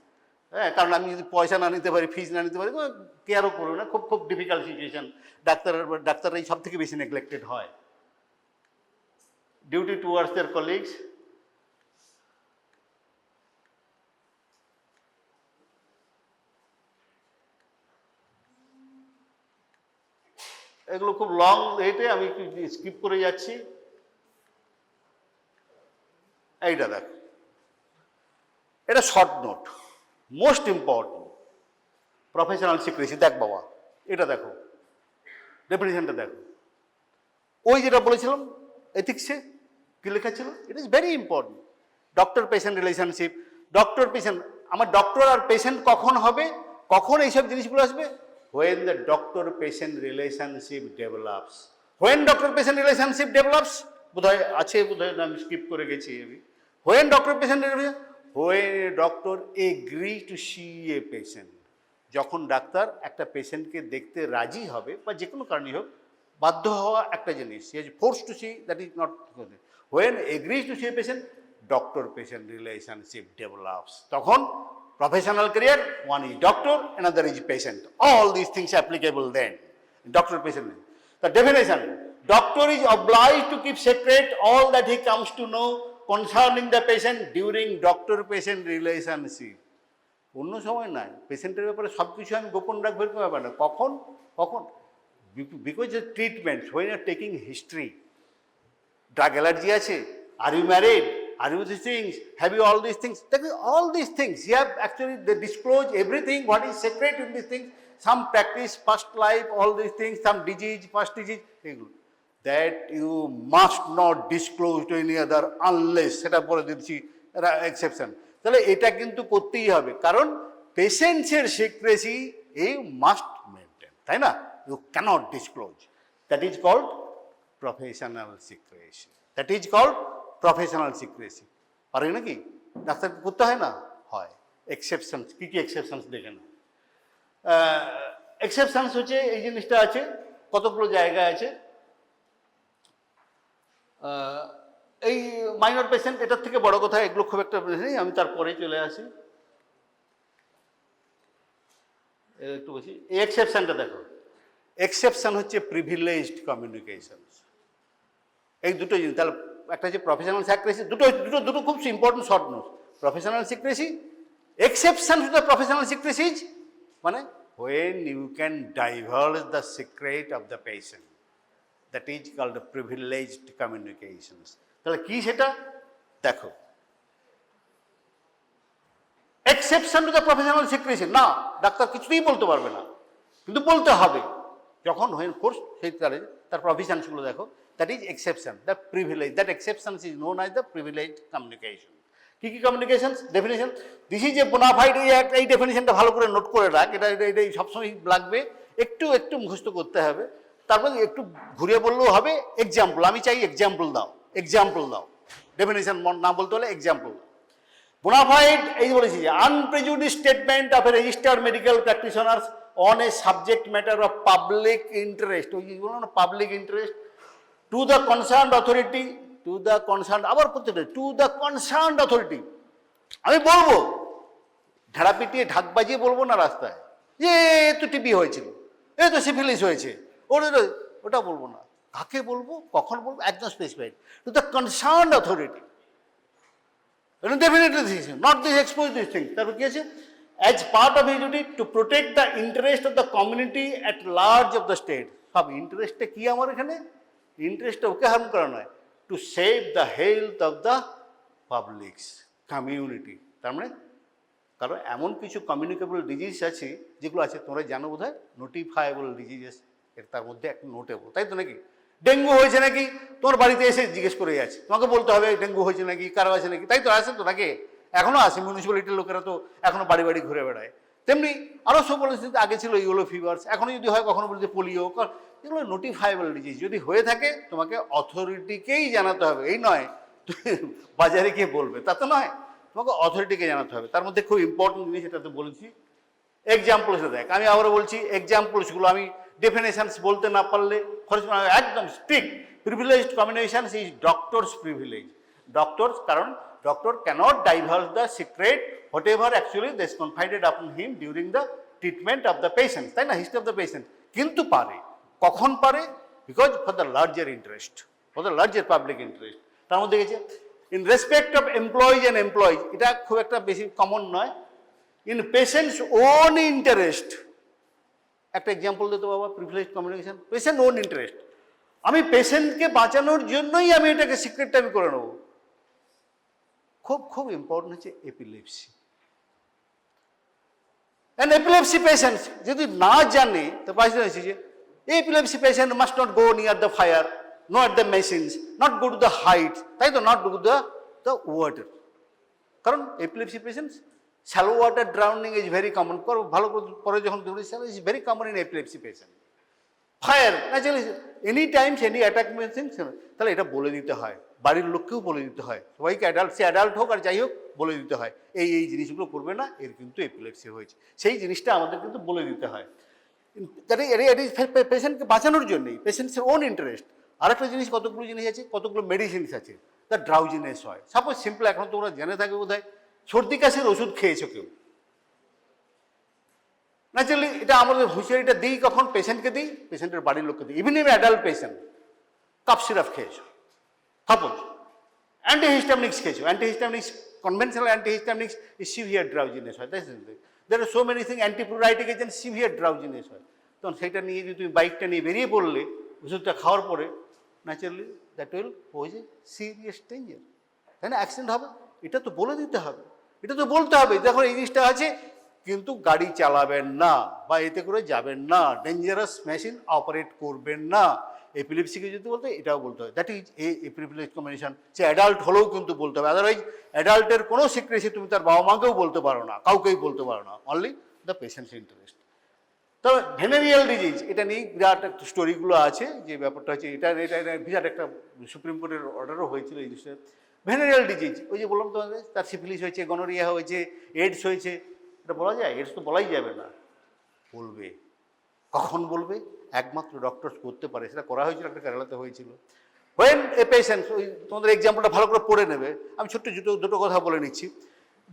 হ্যাঁ, কারণ আমি যদি পয়সা না নিতে পারি, ফিজ না নিতে পারি, তো কেয়ারও করবে না। খুব খুব ডিফিকাল্ট সিচুয়েশন। ডাক্তাররাই সব থেকে বেশি নেগলেক্টেড হয়। ডিউটি টুয়ার্ডস দেয়ার কলিগস, এগুলো খুব লং এতে, আমি একটু স্কিপ করে যাচ্ছি। এইটা দেখো, এটা short note, most important, professional secrecy. দেখ বাবা, এটা দেখো, ডেফিনিশনটা দেখো। ওই যেটা বলেছিলাম এথিক্সে কি লেখা ছিল, it is very important. Doctor patient relationship, doctor patient, আমার ডক্টর আর পেশেন্ট কখন হবে, কখন এইসব জিনিসগুলো আসবে? when the doctor patient relationship develops, when doctor patient relationship develops, বোধহয় আছে, বোধহয় আমি স্কিপ করে গেছি আমি। when doctor patient relationship, when a doctor agree to see a patient, যখন ডাক্তার একটা পেশেন্টকে দেখতে রাজি হবে, বা যে কোনো কারণেই হোক, বাধ্য হওয়া একটা জিনিস, he is forced to see, that is not, when agrees to see a patient, doctor patient relationship develops, তখন professional career, one is doctor, another is patient. All these things applicable then. Doctor patient. The definition, doctor is obliged to keep secret all that he comes to know concerning the patient during doctor patient relationship. অন্য সময় নাই, পেশেন্টের ব্যাপারে সব কিছু আমি গোপন রাখবো এরকম ব্যাপার না। কখন কখন? Because the treatment, when you are taking history, drug allergy আছে, are you married, are you these things, have you all these things, all these things you have actually, they disclose everything what is secret in these things, some practice, past life, all these things, some disease, past disease, that you must not disclose to any other unless, সেটা বলে দিচ্ছি exception. তাহলে এটা কিন্তু করতেই হবে, কারণ পেশেন্টসের secrecy you must maintain, তাই না? You cannot disclose. That is called professional secrecy. That is called professional secrecy. পারে নাকি ডাক্তারকে করতে হয় না? হয়। এক্সেপশনস কী কী এক্সেপশনস দেখে না। এক্সেপশনস হচ্ছে এই জিনিসটা আছে, কতগুলো জায়গা আছে। এই মাইনর পেশেন্ট, এটার থেকে বড় কথা এগুলো খুব একটা নেই, আমি তারপরে চলে আসি একটু বেশি। এই এক্সেপশনটা দেখো, এক্সেপশন হচ্ছে প্রিভিলেজড কমিউনিকেশনস। এই দুটো জিনিস, তাহলে একটা হচ্ছে প্রফেশনাল সিক্রেসি, দুটো দুটো দুটো খুব important short note. Professional secrecy, exception to the professional secrecy মানে when you can divulge the secret of the patient, that is called privileged communications. তাহলে কি সেটা দেখো, exception to the professional secrecy, না ডাক্তার কিছুতেই বলতে পারবে না, কিন্তু বলতে হবে যখন হোয়েন ফোর্স, সেই তার প্রভিশনসগুলো দেখো। That is exception, the privilege, that exception is known as the privileged communication. কী কী communications definition, this is a bona fide, এই ডেফিনেশনটা ভালো করে নোট করে রাখ, এটা এটাই সবসময় লাগবে, একটু একটু মুখস্থ করতে হবে, তারপর একটু ঘুরিয়ে বললেও হবে। এক্সাম্পল, আমি চাই এক্সাম্পল দাও, এক্সাম্পল দাও, ডেফিনেশন না বলতে হলে এক্সাম্পল দাও। বোনাফাইড এই বলেছি যে unprejudiced statement of a registered medical practitioners on a subject matter of public interest, ওই যে বলো না public interest, to the concerned authority, to the concern, আবার প্রত্যেকটা টু দ্য কনসার্নড অথরিটি। আমি বলবো, ঢাড়া পিটিয়ে ঢাক বাজিয়ে বলবো না রাস্তায় যে এ তো টিবি হয়েছিল, এ তো সিফিলিস হয়েছে, ওটা বলবো না। কাকে বলবো, কখন বলবো, একদম specified, two the concerned authority. Definitely this is not this expose these things. তারপর কি আছে, as part of his duty to protect the interest of the community at large of the state. সব ইন্টারেস্টটা কি আমার এখানে, ইন্টারেস্টটা ওকে হার্ম করা নয়, to save the health of the publics community. তার মানে কারণ এমন কিছু কমিউনিকেবল ডিজিজ আছে যেগুলো আছে, তোমরা জানো বোধ হয়, নোটিফায়েবল ডিজিজেস, এর তার মধ্যে একটা নোটেবল, তাই তো নাকি? ডেঙ্গু হয়েছে নাকি, তোমার বাড়িতে এসে জিজ্ঞেস করে যাচ্ছে, তোমাকে বলতে হবে ডেঙ্গু হয়েছে নাকি, কারো আছে নাকি, তাই তো আসে তো নাকি, এখনও আসে, মিউনিসিপ্যালিটির লোকেরা তো এখনও বাড়ি বাড়ি ঘুরে বেড়ায়। তেমনি আরও সব পরিস্থিতি, আগে ছিল ইয়েলো ফিভার্স, এখনও যদি হয় কখনো বলছে পোলিও, এগুলো নোটিফায়েবল ডিজিজ। যদি হয়ে থাকে তোমাকে অথরিটিকেই জানাতে হবে, এই নয় তুমি বাজারে গিয়ে বলবে, তা তো নয়, তোমাকে অথরিটিকে জানাতে হবে। তার মধ্যে খুব ইম্পর্টেন্ট জিনিস, এটা তো বলেছি এক্সাম্পল হিসেবে দেখ, আমি আবারও বলছি এক্সাম্পলসগুলো আমি ডেফিনেশনস বলতে না পারলে একদম strict. Privileged communications is doctor's privilege, doctors, কারণ doctor cannot diverge the secret whatever actually this confided upon him during the treatment of the patient, তাই না, হিস্ট্রি অফ দ্য পেশেন্ট। কিন্তু পারে, কখন পারে, because for the larger interest, for the larger public interest. তার মধ্যে গেছে in respect of employees and employees, এটা খুব একটা বেশি কমন নয়, ইন পেশেন্টস ওন ইন্টারেস্ট। একটা এক্সাম্পল দিতে বাবা, privileged communication, patient on interest, আমি পেশেন্টকে বাঁচানোর জন্যই আমি এটাকে সিক্রেটটা আমি করে নেবো। খুব খুব ইম্পর্টেন্ট হচ্ছে এপিলেপসি অ্যান্ড এপিলেপসি পেশেন্টস যদি না জানে তো বাঁচতে হয়েছে যে epilepsy patient must not go near the fire, not the machines, not go to the height, তাই তো, not go to the water. কারণ epilepsy patients shallow water drowning is very common, ভালো পরে যখন is very common in epilepsy patient. Fire naturally any times any attack machines, তাহলে এটা বলে দিতে হয়, বাড়ির লোককেও বলে দিতে হয়, সবাইকে অ্যাডাল্ট, সে অ্যাডাল্ট হোক আর যাই হোক বলে দিতে হয়, এই জিনিসগুলো করবে না, এর কিন্তু এপিলেপসি হয়েছে, সেই জিনিসটা আমাদের কিন্তু বলে দিতে হয়। পেশেন্টকে বাঁচানোর জন্যই, পেশেন্টসের ওন ইন্টারেস্ট। আরেকটা জিনিস, কতগুলো জিনিস আছে, কতগুলো মেডিসিনস আছে, তার ড্রাউজিনেস হয়। সাপোজ সিম্পল, এখন তোমরা জেনে থাকবে বোধ হয়, সর্দি কাশির ওষুধ খেয়েছো কেউ, ন্যাচারালি এটা আমাদের হুঁশিয়ারিটা দিই কখন, পেশেন্টকে দিই, পেশেন্টের বাড়ির লোককে দিই। Even even adult patient, cough syrup খেয়েছো, সাপোজ অ্যান্টিহিস্টামিনিক্স খেয়েছো, antihistaminics, conventional antihistaminics severe drowsiness হয়, তাই there are so many thing, antipruritic agent, severe drowsiness হয়। তখন সেটা নিয়ে যদি তুমি বাইকটা নিয়ে বেরিয়ে পড়লে ওষুধটা খাওয়ার পরে, naturally that will pose A serious danger, তাই না, অ্যাক্সিডেন্ট হবে। এটা তো বলে দিতে হবে, এটা তো বলতে হবে, দেখো এই জিনিসটা আছে, কিন্তু গাড়ি চালাবেন না বা এতে করে যাবেন না, ডেঞ্জারাস মেশিন অপারেট করবেন না। এপিলেপসিকে যদি বলতে এটাও বলতে হবে, that is a privilege communication. Say adult হলেও কিন্তু বলতে হবে, আদারওয়াইজ অ্যাডাল্টের কোনো সিক্রেসি তুমি তার বাবা মাকেও বলতে পারো না, কাউকেই বলতে পারো না, অনলি দ্য পেশেন্টস ইন্টারেস্ট। তবে ভেনেরিয়াল ডিজিজ এটা নিয়ে বিরাট একটা স্টোরিগুলো আছে, যে ব্যাপারটা হচ্ছে এটা এটা এটা বিরাট একটা সুপ্রিম কোর্টের অর্ডারও হয়েছিল এই বিষয়ে। ভেনেরিয়াল ডিজিজ ওই যে বললাম তোমাদের, তার সিফিলিস হয়েছে, গনোরিয়া হয়েছে, এইডস হয়েছে, এটা বলা যায়? এইডস তো বলাই যাবে না। বলবে, কখন বলবে? একমাত্র ডক্টরস করতে পারে, সেটা করা হয়েছিল, একটা কেরালাতে হয়েছিল। হোয়েন এ পেশেন্ট, ওই তোমাদের এক্সাম্পলটা ভালো করে পড়ে নেবে, আমি ছোট্ট দুটো কথা বলে নিচ্ছি।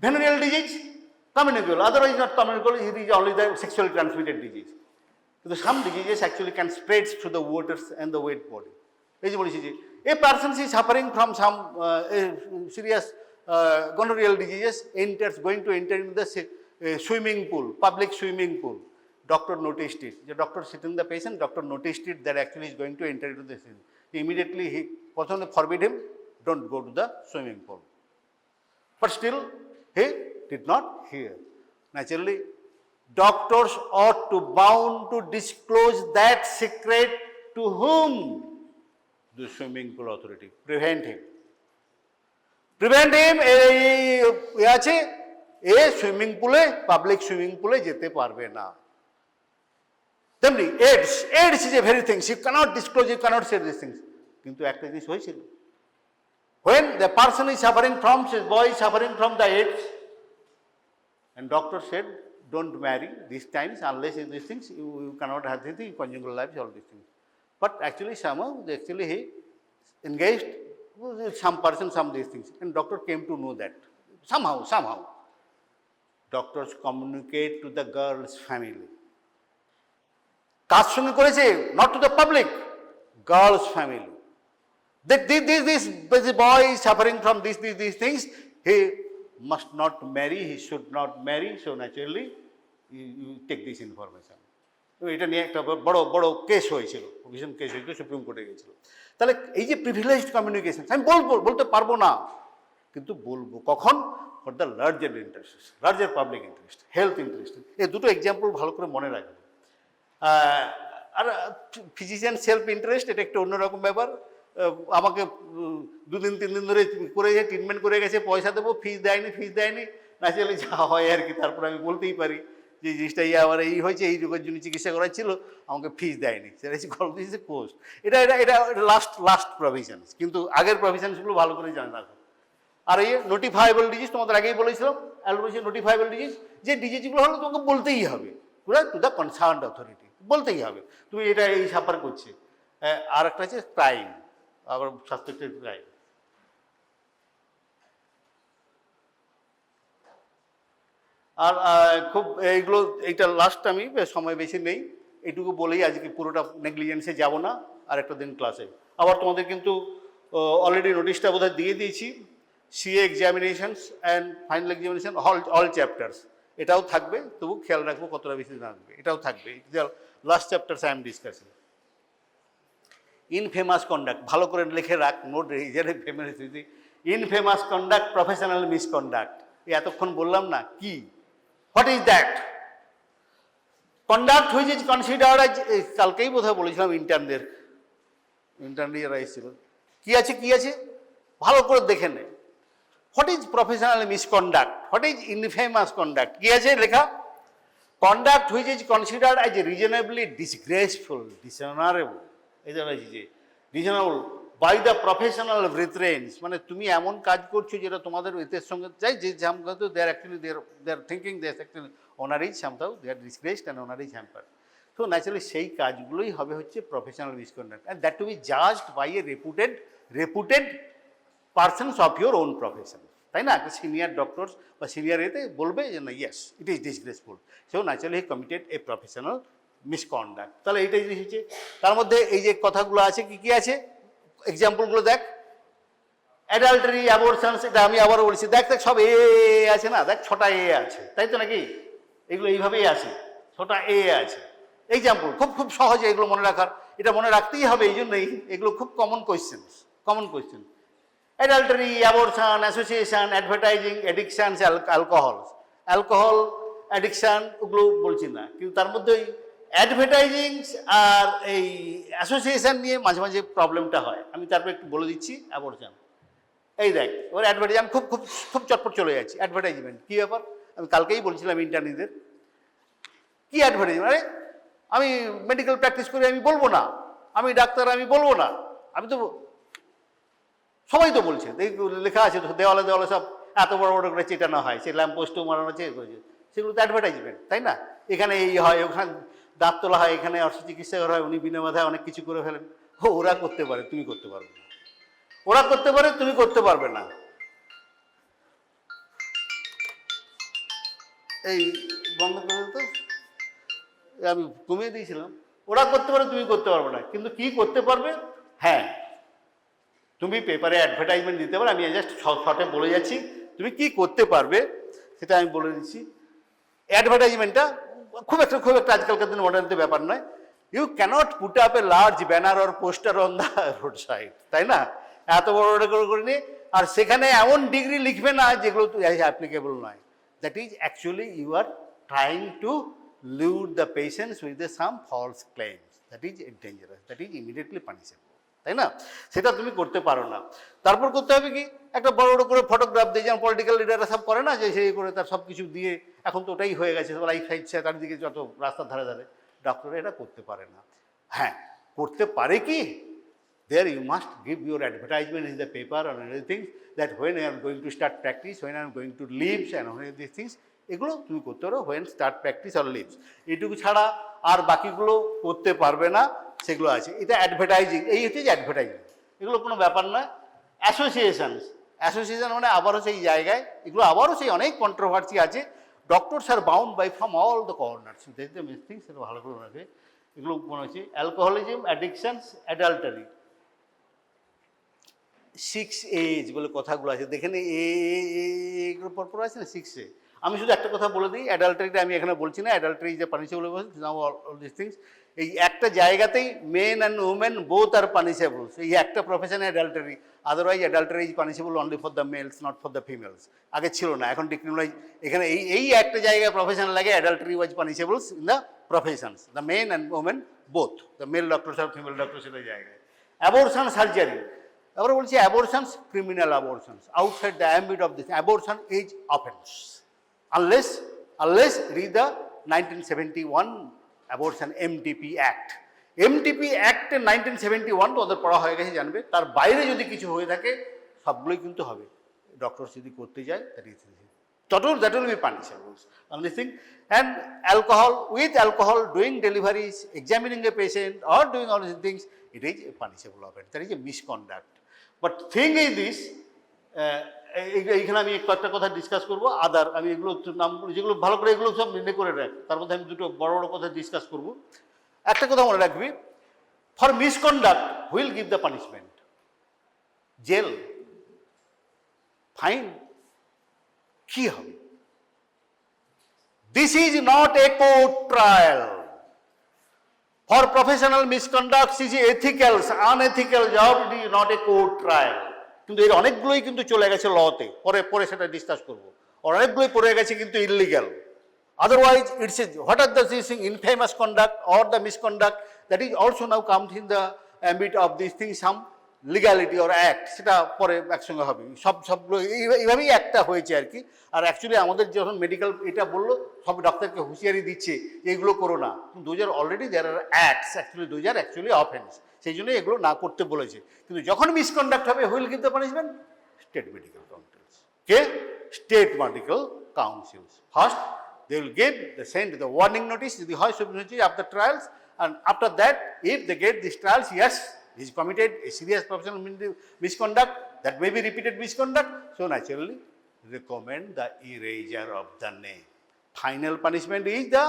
Venereal disease communicable, otherwise not communicable, it is only the sexually transmitted disease. কিন্তু some diseases actually can spread through the waters and the wet body. এই যে বলেছি যে a person is suffering from some serious gonorrheal diseases, going to enter into the swimming pool, public swimming pool. Doctor noticed it. The doctor sitting the patient, doctor noticed it that actually is going to enter into the swimming. Immediately he forbid him, don't go to the swimming pool. But still he did not hear. Naturally, doctors ought to bound to disclose that secret to whom? The swimming pool authority. Prevent him. Prevent him. আছে এ swimming পুলে, public swimming পুলে যেতে পারবে না। তেমনি AIDS is a very thing. You cannot disclose, you cannot say these things. কিন্তু একটা জিনিস হয়েছিল, when the person is suffering from, his boy is suffering from the AIDS, and doctor said, don't marry these times unless these things, you cannot have the conjugal life, all these things. But actually somehow, he engaged with some person, some these things. And doctor came to know that. Somehow. Doctors communicate to the girl's family. কার সঙ্গে করেছে? Not to the public, girl's family. This boy is suffering from these things. He must not marry, he should not marry, so naturally you take this information. তো এটা নিয়ে একটা বড় case হয়েছিল, ভীষণ case হয়েছিল, সুপ্রিম কোর্টে গিয়েছিল। তাহলে এই যে প্রিভিলেজড কমিউনিকেশন, আমি বলতে পারবো না, কিন্তু বলবো কখন? For the larger interest, larger public interest, health interest. এই দুটো এক্সাম্পল ভালো করে মনে রাখবে। আর ফিজিশিয়ান সেলফ ইন্টারেস্ট, এটা একটা অন্যরকম ব্যাপার। আমাকে 2 দিন 3 দিন ধরে করে ট্রিটমেন্ট করে গেছে, পয়সা দেবো, ফিস দেয়নি, ন্যাচারালি যা হয় আর কি। তারপরে আমি বলতেই পারি যে জিনিসটা আমার এই হয়েছে, এই রোগের জন্য চিকিৎসা করার ছিল, আমাকে ফিস দেয়নি, সেটা হচ্ছে গল্প কোর্স। এটা লাস্ট প্রভিশন, কিন্তু আগের প্রভিশনসগুলো ভালো করে জানে রাখো। আর এই নোটিফাইবল ডিজিজ তোমাদের আগেই বলেছিলাম, নোটিফাইবল ডিজিজ, যে ডিজিজগুলো হলো তোমাকে বলতেই হবে, টু দ্য কনসার্নড অথরিটি, বলতেই হবে তুমি এটা এই সাফার করছে। আর একটা হচ্ছে ক্রাইম, আবার সাসপেক্টেড ক্রাইম। আর খুব এইগুলো, এইটা লাস্ট, আমি সময় বেশি নেই, এইটুকু বলেই আজকে পুরোটা নেগলিজেন্সে যাব না, আর একটা দিন ক্লাসে। আবার তোমাদের কিন্তু অলরেডি নোটিশটা বোধহয় দিয়ে দিয়েছি, CA examinations and final examination all chapters, এটাও থাকবে, তবু খেয়াল রাখবো কতটা বেশি রাখবে, এটাও থাকবে। Last chapters I am discussing. Infamous conduct, ভালো করে লিখে রাখ, note famous, infamous conduct, professional misconduct. এতক্ষণ বললাম না কি, what is that? Conduct which is considered আজ, কালকেই বোধহয় বলেছিলাম ইন্টার্নদের যারা এসেছিল, কি আছে ভালো করে দেখে নে। What is professional misconduct, what is infamous conduct, কি আছে লেখা? Conduct which is considered as reasonably disgraceful, dishonourable, এই যে reasonable by the professional brethrens, মানে তুমি এমন কাজ করছো যেটা তোমাদের এদের সঙ্গে চাই, যে they are actually they are thinking they actually honour is somehow they are disgraced and honour is hampered. তো ন্যাচারালি সেই কাজগুলোই হবে হচ্ছে professional misconduct, and that to be judged by a reputed persons of your own profession, তাই না? একটা senior doctors বা senior এতে বলবে যে না, yes it is disgraceful, so naturally he committed a professional misconduct. তাহলে এইটাই জিনিস হচ্ছে, তার মধ্যে এই যে কথাগুলো আছে, কি আছে এক্সাম্পলগুলো দেখ। অ্যাডাল্টারি, অ্যাবরশনস, এটা আমি আবারও বলছি, দেখ সব এ আছে না, দেখ 6টা এ আছে, তাই তো নাকি? এগুলো এইভাবেই আছে, 6টা এ আছে। এক্সাম্পল খুব সহজে এগুলো মনে রাখার, এটা মনে রাখতেই হবে, এই জন্যই এগুলো খুব common question. Adultery, abortion, association, advertising, addictions, alcohol addiction, ওগুলো বলছি না, কিন্তু তার মধ্যে ওই অ্যাডভার্টাইজিং আর এই অ্যাসোসিয়েশন নিয়ে মাঝে মাঝে প্রবলেমটা হয়। আমি তারপর একটু বলে দিচ্ছি। অ্যাবরশন, এই দেখ ওর অ্যাডভার্টাইজমেন্ট খুব চটপট চলে যাচ্ছে। অ্যাডভার্টাইজমেন্ট কী ব্যাপার? আমি কালকেই বলছিলাম ইন্টারনেটের কি অ্যাডভার্টাইজমেন্ট। আরে আমি মেডিকেল প্র্যাকটিস করি, আমি বলবো না, আমি ডাক্তার, আমি বলবো না, আমি তো সবাই তো বলছে, লেখা আছে তো দেওয়ালে দেওয়ালে সব এত বড় বড় করে চেটানো হয়, সে ল্যাম্প পোস্টও মারানো আছে, সেগুলো তো অ্যাডভার্টাইজমেন্ট, তাই না? এখানে এই হয়, ওখানে দাঁত তোলা হয়, এখানে অর্থ চিকিৎসা করা হয়, উনি বিনা বাধায় অনেক কিছু করে ফেলেন। ওরা করতে পারে, তুমি করতে পারবে না। ওরা করতে পারে, তুমি করতে পারবে না। এই বন্ধ করে তো আমি কমিয়ে দিয়েছিলাম। ওরা করতে পারে, তুমি করতে পারবে না, কিন্তু কি করতে পারবে? হ্যাঁ, তুমি পেপারে অ্যাডভার্টাইজমেন্ট দিতে পারো। আমি জাস্ট শর্টে বলে যাচ্ছি তুমি কি করতে পারবে, সেটা আমি বলে দিচ্ছি। অ্যাডভার্টাইজমেন্টটা খুব একটা আজকালকার দিনে মডার্ন ব্যাপার নয়। You can't put up a large banner or poster on the road side, তাই না? এত বড় করে নিয়ে, আর সেখানে এমন ডিগ্রি লিখবে না যেগুলো তো অ্যাপ্লিকেবল নয়। That is actually you are trying to lure the patients with some false claims. That is dangerous. That is immediately punishable. তাই না? সেটা তুমি করতে পারো না। তারপর করতে হবে কি, একটা বড় বড় করে ফটোগ্রাফ দিয়ে, যেমন পলিটিক্যাল লিডাররা সব করে না, যে সেই করে তার সব কিছু দিয়ে, এখন তো ওটাই হয়ে গেছে, লাইফ সাইডছে চারিদিকে যত রাস্তার ধারে ধারে। ডক্টর এটা করতে পারে না। হ্যাঁ, করতে পারে কি, there you must give your advertisement in the paper or anything that when I am going to start practice, when I am going to leaves and when these things, এগুলো তুমি করতে পারো, when start practice or leaves। এইটুকু ছাড়া আর বাকিগুলো করতে পারবে না, সেগুলো আছে। এটা অ্যাডভার্টাইজিং, এই হচ্ছে যে অ্যাডভার্টাইজিং, এগুলো কোনো ব্যাপার নয়। অ্যাসোসিয়েশন মানে আবারও সেই জায়গায়, এগুলো আবারও সেই অনেক কন্ট্রোভার্সি আছে। Doctors are bound by from all the corners, that's the main thing, সেটা ভালো করে রাখবে। এগুলো মনে হচ্ছে অ্যালকোহলিজম, অ্যাডিকশনস, অ্যাডাল্টারি, 6 বলে কথাগুলো আছে, দেখেন এগুলো পরপর আছে না 6A। আমি শুধু একটা কথা বলে দিই, অ্যাডাল্টারিটা আমি এখানে বলছি না, অ্যাডাল্টারি যে punishable, now all this things. এই একটা জায়গাতেই men and women both are punishable, এই একটা প্রফেশনে adultery. Otherwise adultery is punishable only for the males, not for the females. আগে ছিল না, এখন ডিক্রিমিনালাইজ। এখানে এই একটা জায়গায় প্রফেশন লাগে, adultery was punishables in the professions, the men and women both, the male doctors আর ফিমেল ডক্টরস, সেটা জায়গায়। অ্যাবর্শন সার্জারি, এবার বলছি abortions, criminal abortions, outside the ambit of this abortion is offence, unless read the 1971 abortion MTP Act. MTP Act 1971 তো ওদের পড়া হয়ে গেছে, জানবে। তার বাইরে যদি কিছু হয়ে থাকে সবগুলোই কিন্তু হবে, ডক্টর যদি করতে যায়, that will be punishable on this thing. And alcohol, with alcohol, doing deliveries, examining a patient or doing all these things, it is a punishable offense. That is a misconduct. But thing is this, এইখানে আমি কয়েকটা কথা discuss করবো। আদার আমি এগুলো নাম, যেগুলো ভালো করে এগুলো সব নির্ণয় করে রাখ, তার মধ্যে আমি দুটো বড় বড় কথা ডিসকাস করবো। একটা কথা মনে রাখবি, for misconduct who'll give the punishment, jail, fine, কি হবে? This is not a court trial. For professional misconduct is ethical, unethical job, it is not a court trial. কিন্তু এর অনেকগুলোই কিন্তু চলে গেছে লতে, পরে সেটা ডিসকাস করবো। অনেকগুলোই পড়ে গেছে কিন্তু illegal. Otherwise it's a what are the infamous conduct or the misconduct, that is also now comes in the ambit of this thing, some legality or act, সেটা পরে একসঙ্গে হবে। সবগুলো এইভাবেই একটা হয়েছে আর কি। আর অ্যাকচুয়ালি আমাদের যখন মেডিকেল এটা বললো, সব ডাক্তারকে হুঁশিয়ারি দিচ্ছে যে এগুলো করো না, those are already there are acts, actually those are actually offence, সেই জন্য এগুলো না করতে বলেছে। কিন্তু যখন মিসকন্ডাক্ট হবে, wheel give the punishment? State medical council's. K? State medical council's. First they will give, they send the warning notice to the high superintendent of the trials, and after that, if they get these trials, yes, he is committed a serious professional misconduct, that may be repeated misconduct, so naturally recommend the erasure of the name. Final punishment is the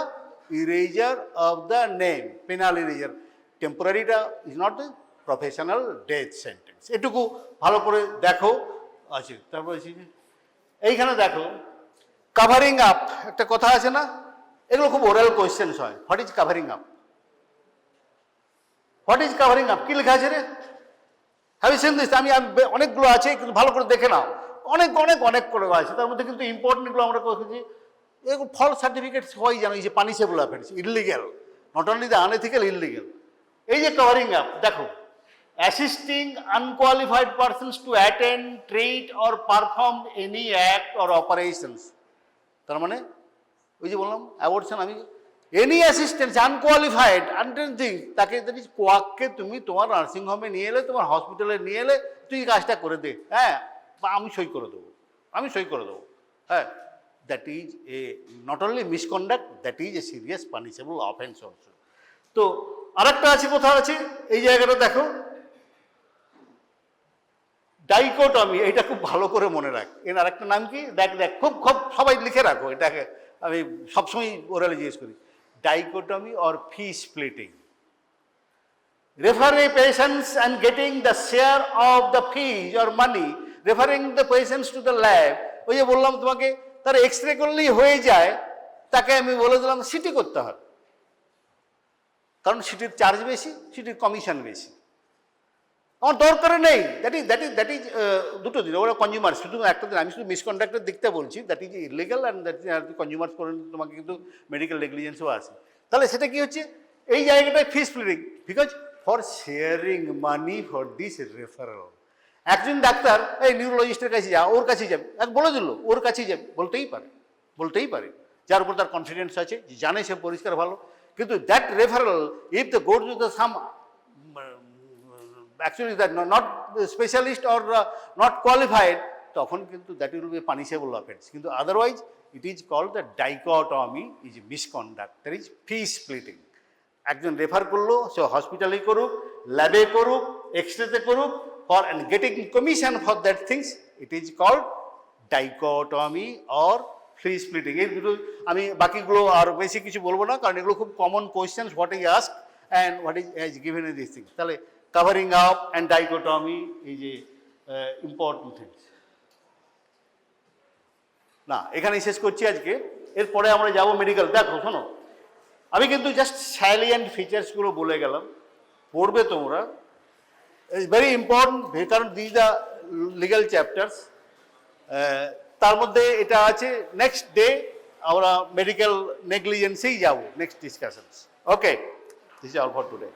erasure of the name, penal erasure. Temporary is not the professional death sentence. এটুকু ভালো করে দেখো আছে। তারপর এইখানে দেখো covering up, একটা কথা আছে না, এগুলো খুব ওরাল কোয়েশ্চেন্স হয়। What is covering up? What is covering up? কি লেখা আছে রে? Have you seen this? আমি অনেকগুলো আছে, কিন্তু ভালো করে দেখে নাও। অনেক করে আছে, তার মধ্যে কিন্তু ইম্পর্টেন্টগুলো আমরা করেছি। এগুলো ফলস সার্টিফিকেট সবাই জানো, এই যে punishable offence, illegal, not only the unethical, illegal. এই যে কাভারিং আপ, দেখো, assisting unqualified persons to attend, treat or perform any act or operations. তার মানে ওই যে বললাম অ্যাবর্শন, আমি এনি অ্যাসিস্ট্যান্স আনকোয়ালিফাইড আনটেন থিং তাকে যদি কোয়াককে তুমি তোমার নার্সিং হোমে নিয়ে এলে, তোমার হসপিটালে নিয়ে এলে, তুই কাজটা করে দে, হ্যাঁ, বা আমি সই করে দেবো, আমি সই করে দেবো, হ্যাঁ, that is a not only misconduct, that is a serious punishable offence also. তো আরেকটা আছে, কোথাও আছে এই জায়গাটা দেখো, ডাইকোটমি, এটা খুব ভালো করে মনে রাখ। এর আরেকটা নাম কি, দেখ দেখ, খুব খুব সবাই লিখে রাখো, এটাকে আমি সবসময় ওরালে জিজ্ঞেস করি, dichotomy or fee splitting. Referring patients and getting the share of the fees or money, referring the patients to the lab, ওই যে বললাম তোমাকে, তার এক্সরে করলেই হয়ে যায়, তাকে আমি বলে দিলাম সিটি করতে হবে, কারণ সিটির চার্জ বেশি, সিটির কমিশন বেশি, আমার দরকার নেই। দ্যাট ইজ দুটো দিন, ওরা কনজিউমার, শুধু একটা দিন, আমি শুধু মিসকন্ডাক্টের দিকটা বলছি, that is illegal and that is consumers করে তোমাকে কিন্তু মেডিকেল নেগলিজেন্সও আছে। তাহলে সেটা কি হচ্ছে, এই জায়গাটায় fee splitting, because for sharing money for this referral. একজন ডাক্তার এই নিউরোলজিস্টের কাছে যা, ওর কাছে যাবে, এক বলে দিল ওর কাছেই যাবে, বলতেই পারে, যার উপর তার কনফিডেন্স আছে, জানে সে পরিষ্কার ভালো। কিন্তু that referral if the goes to the some actually that not specialist or not qualified, তখন কিন্তু that will be a punishable offense. কিন্তু otherwise it is called the dichotomy, is misconduct, that is fee splitting. একজন refer করলো, সে হসপিটালে করুক, ল্যাবে করুক, এক্সরেতে করুক, for and getting commission for that things, it is called dichotomy or fee splitting. এই দুটো আমি বাকিগুলো আর বেশি কিছু বলবো না, কারণ এগুলো খুব common questions, what is ask and what is given in this things. তাহলে covering up and dichotomy is a important thing. না, এখানেই শেষ করছি আজকে। এরপরে আমরা যাব মেডিকেল। দেখো শোনো, আমি কিন্তু জাস্ট স্যালিয়েন্ট ফিচার্সগুলো বলে গেলাম, পড়বে তোমরা, ইটস ভেরি ইম্পর্টেন্ট, কারণ দিস দ্য লিগাল চ্যাপ্টার্স। তার মধ্যে এটা আছে, নেক্সট ডে আমরা মেডিকেল নেগলিজেন্সেই যাব, next discussions. Okay, this is all for today.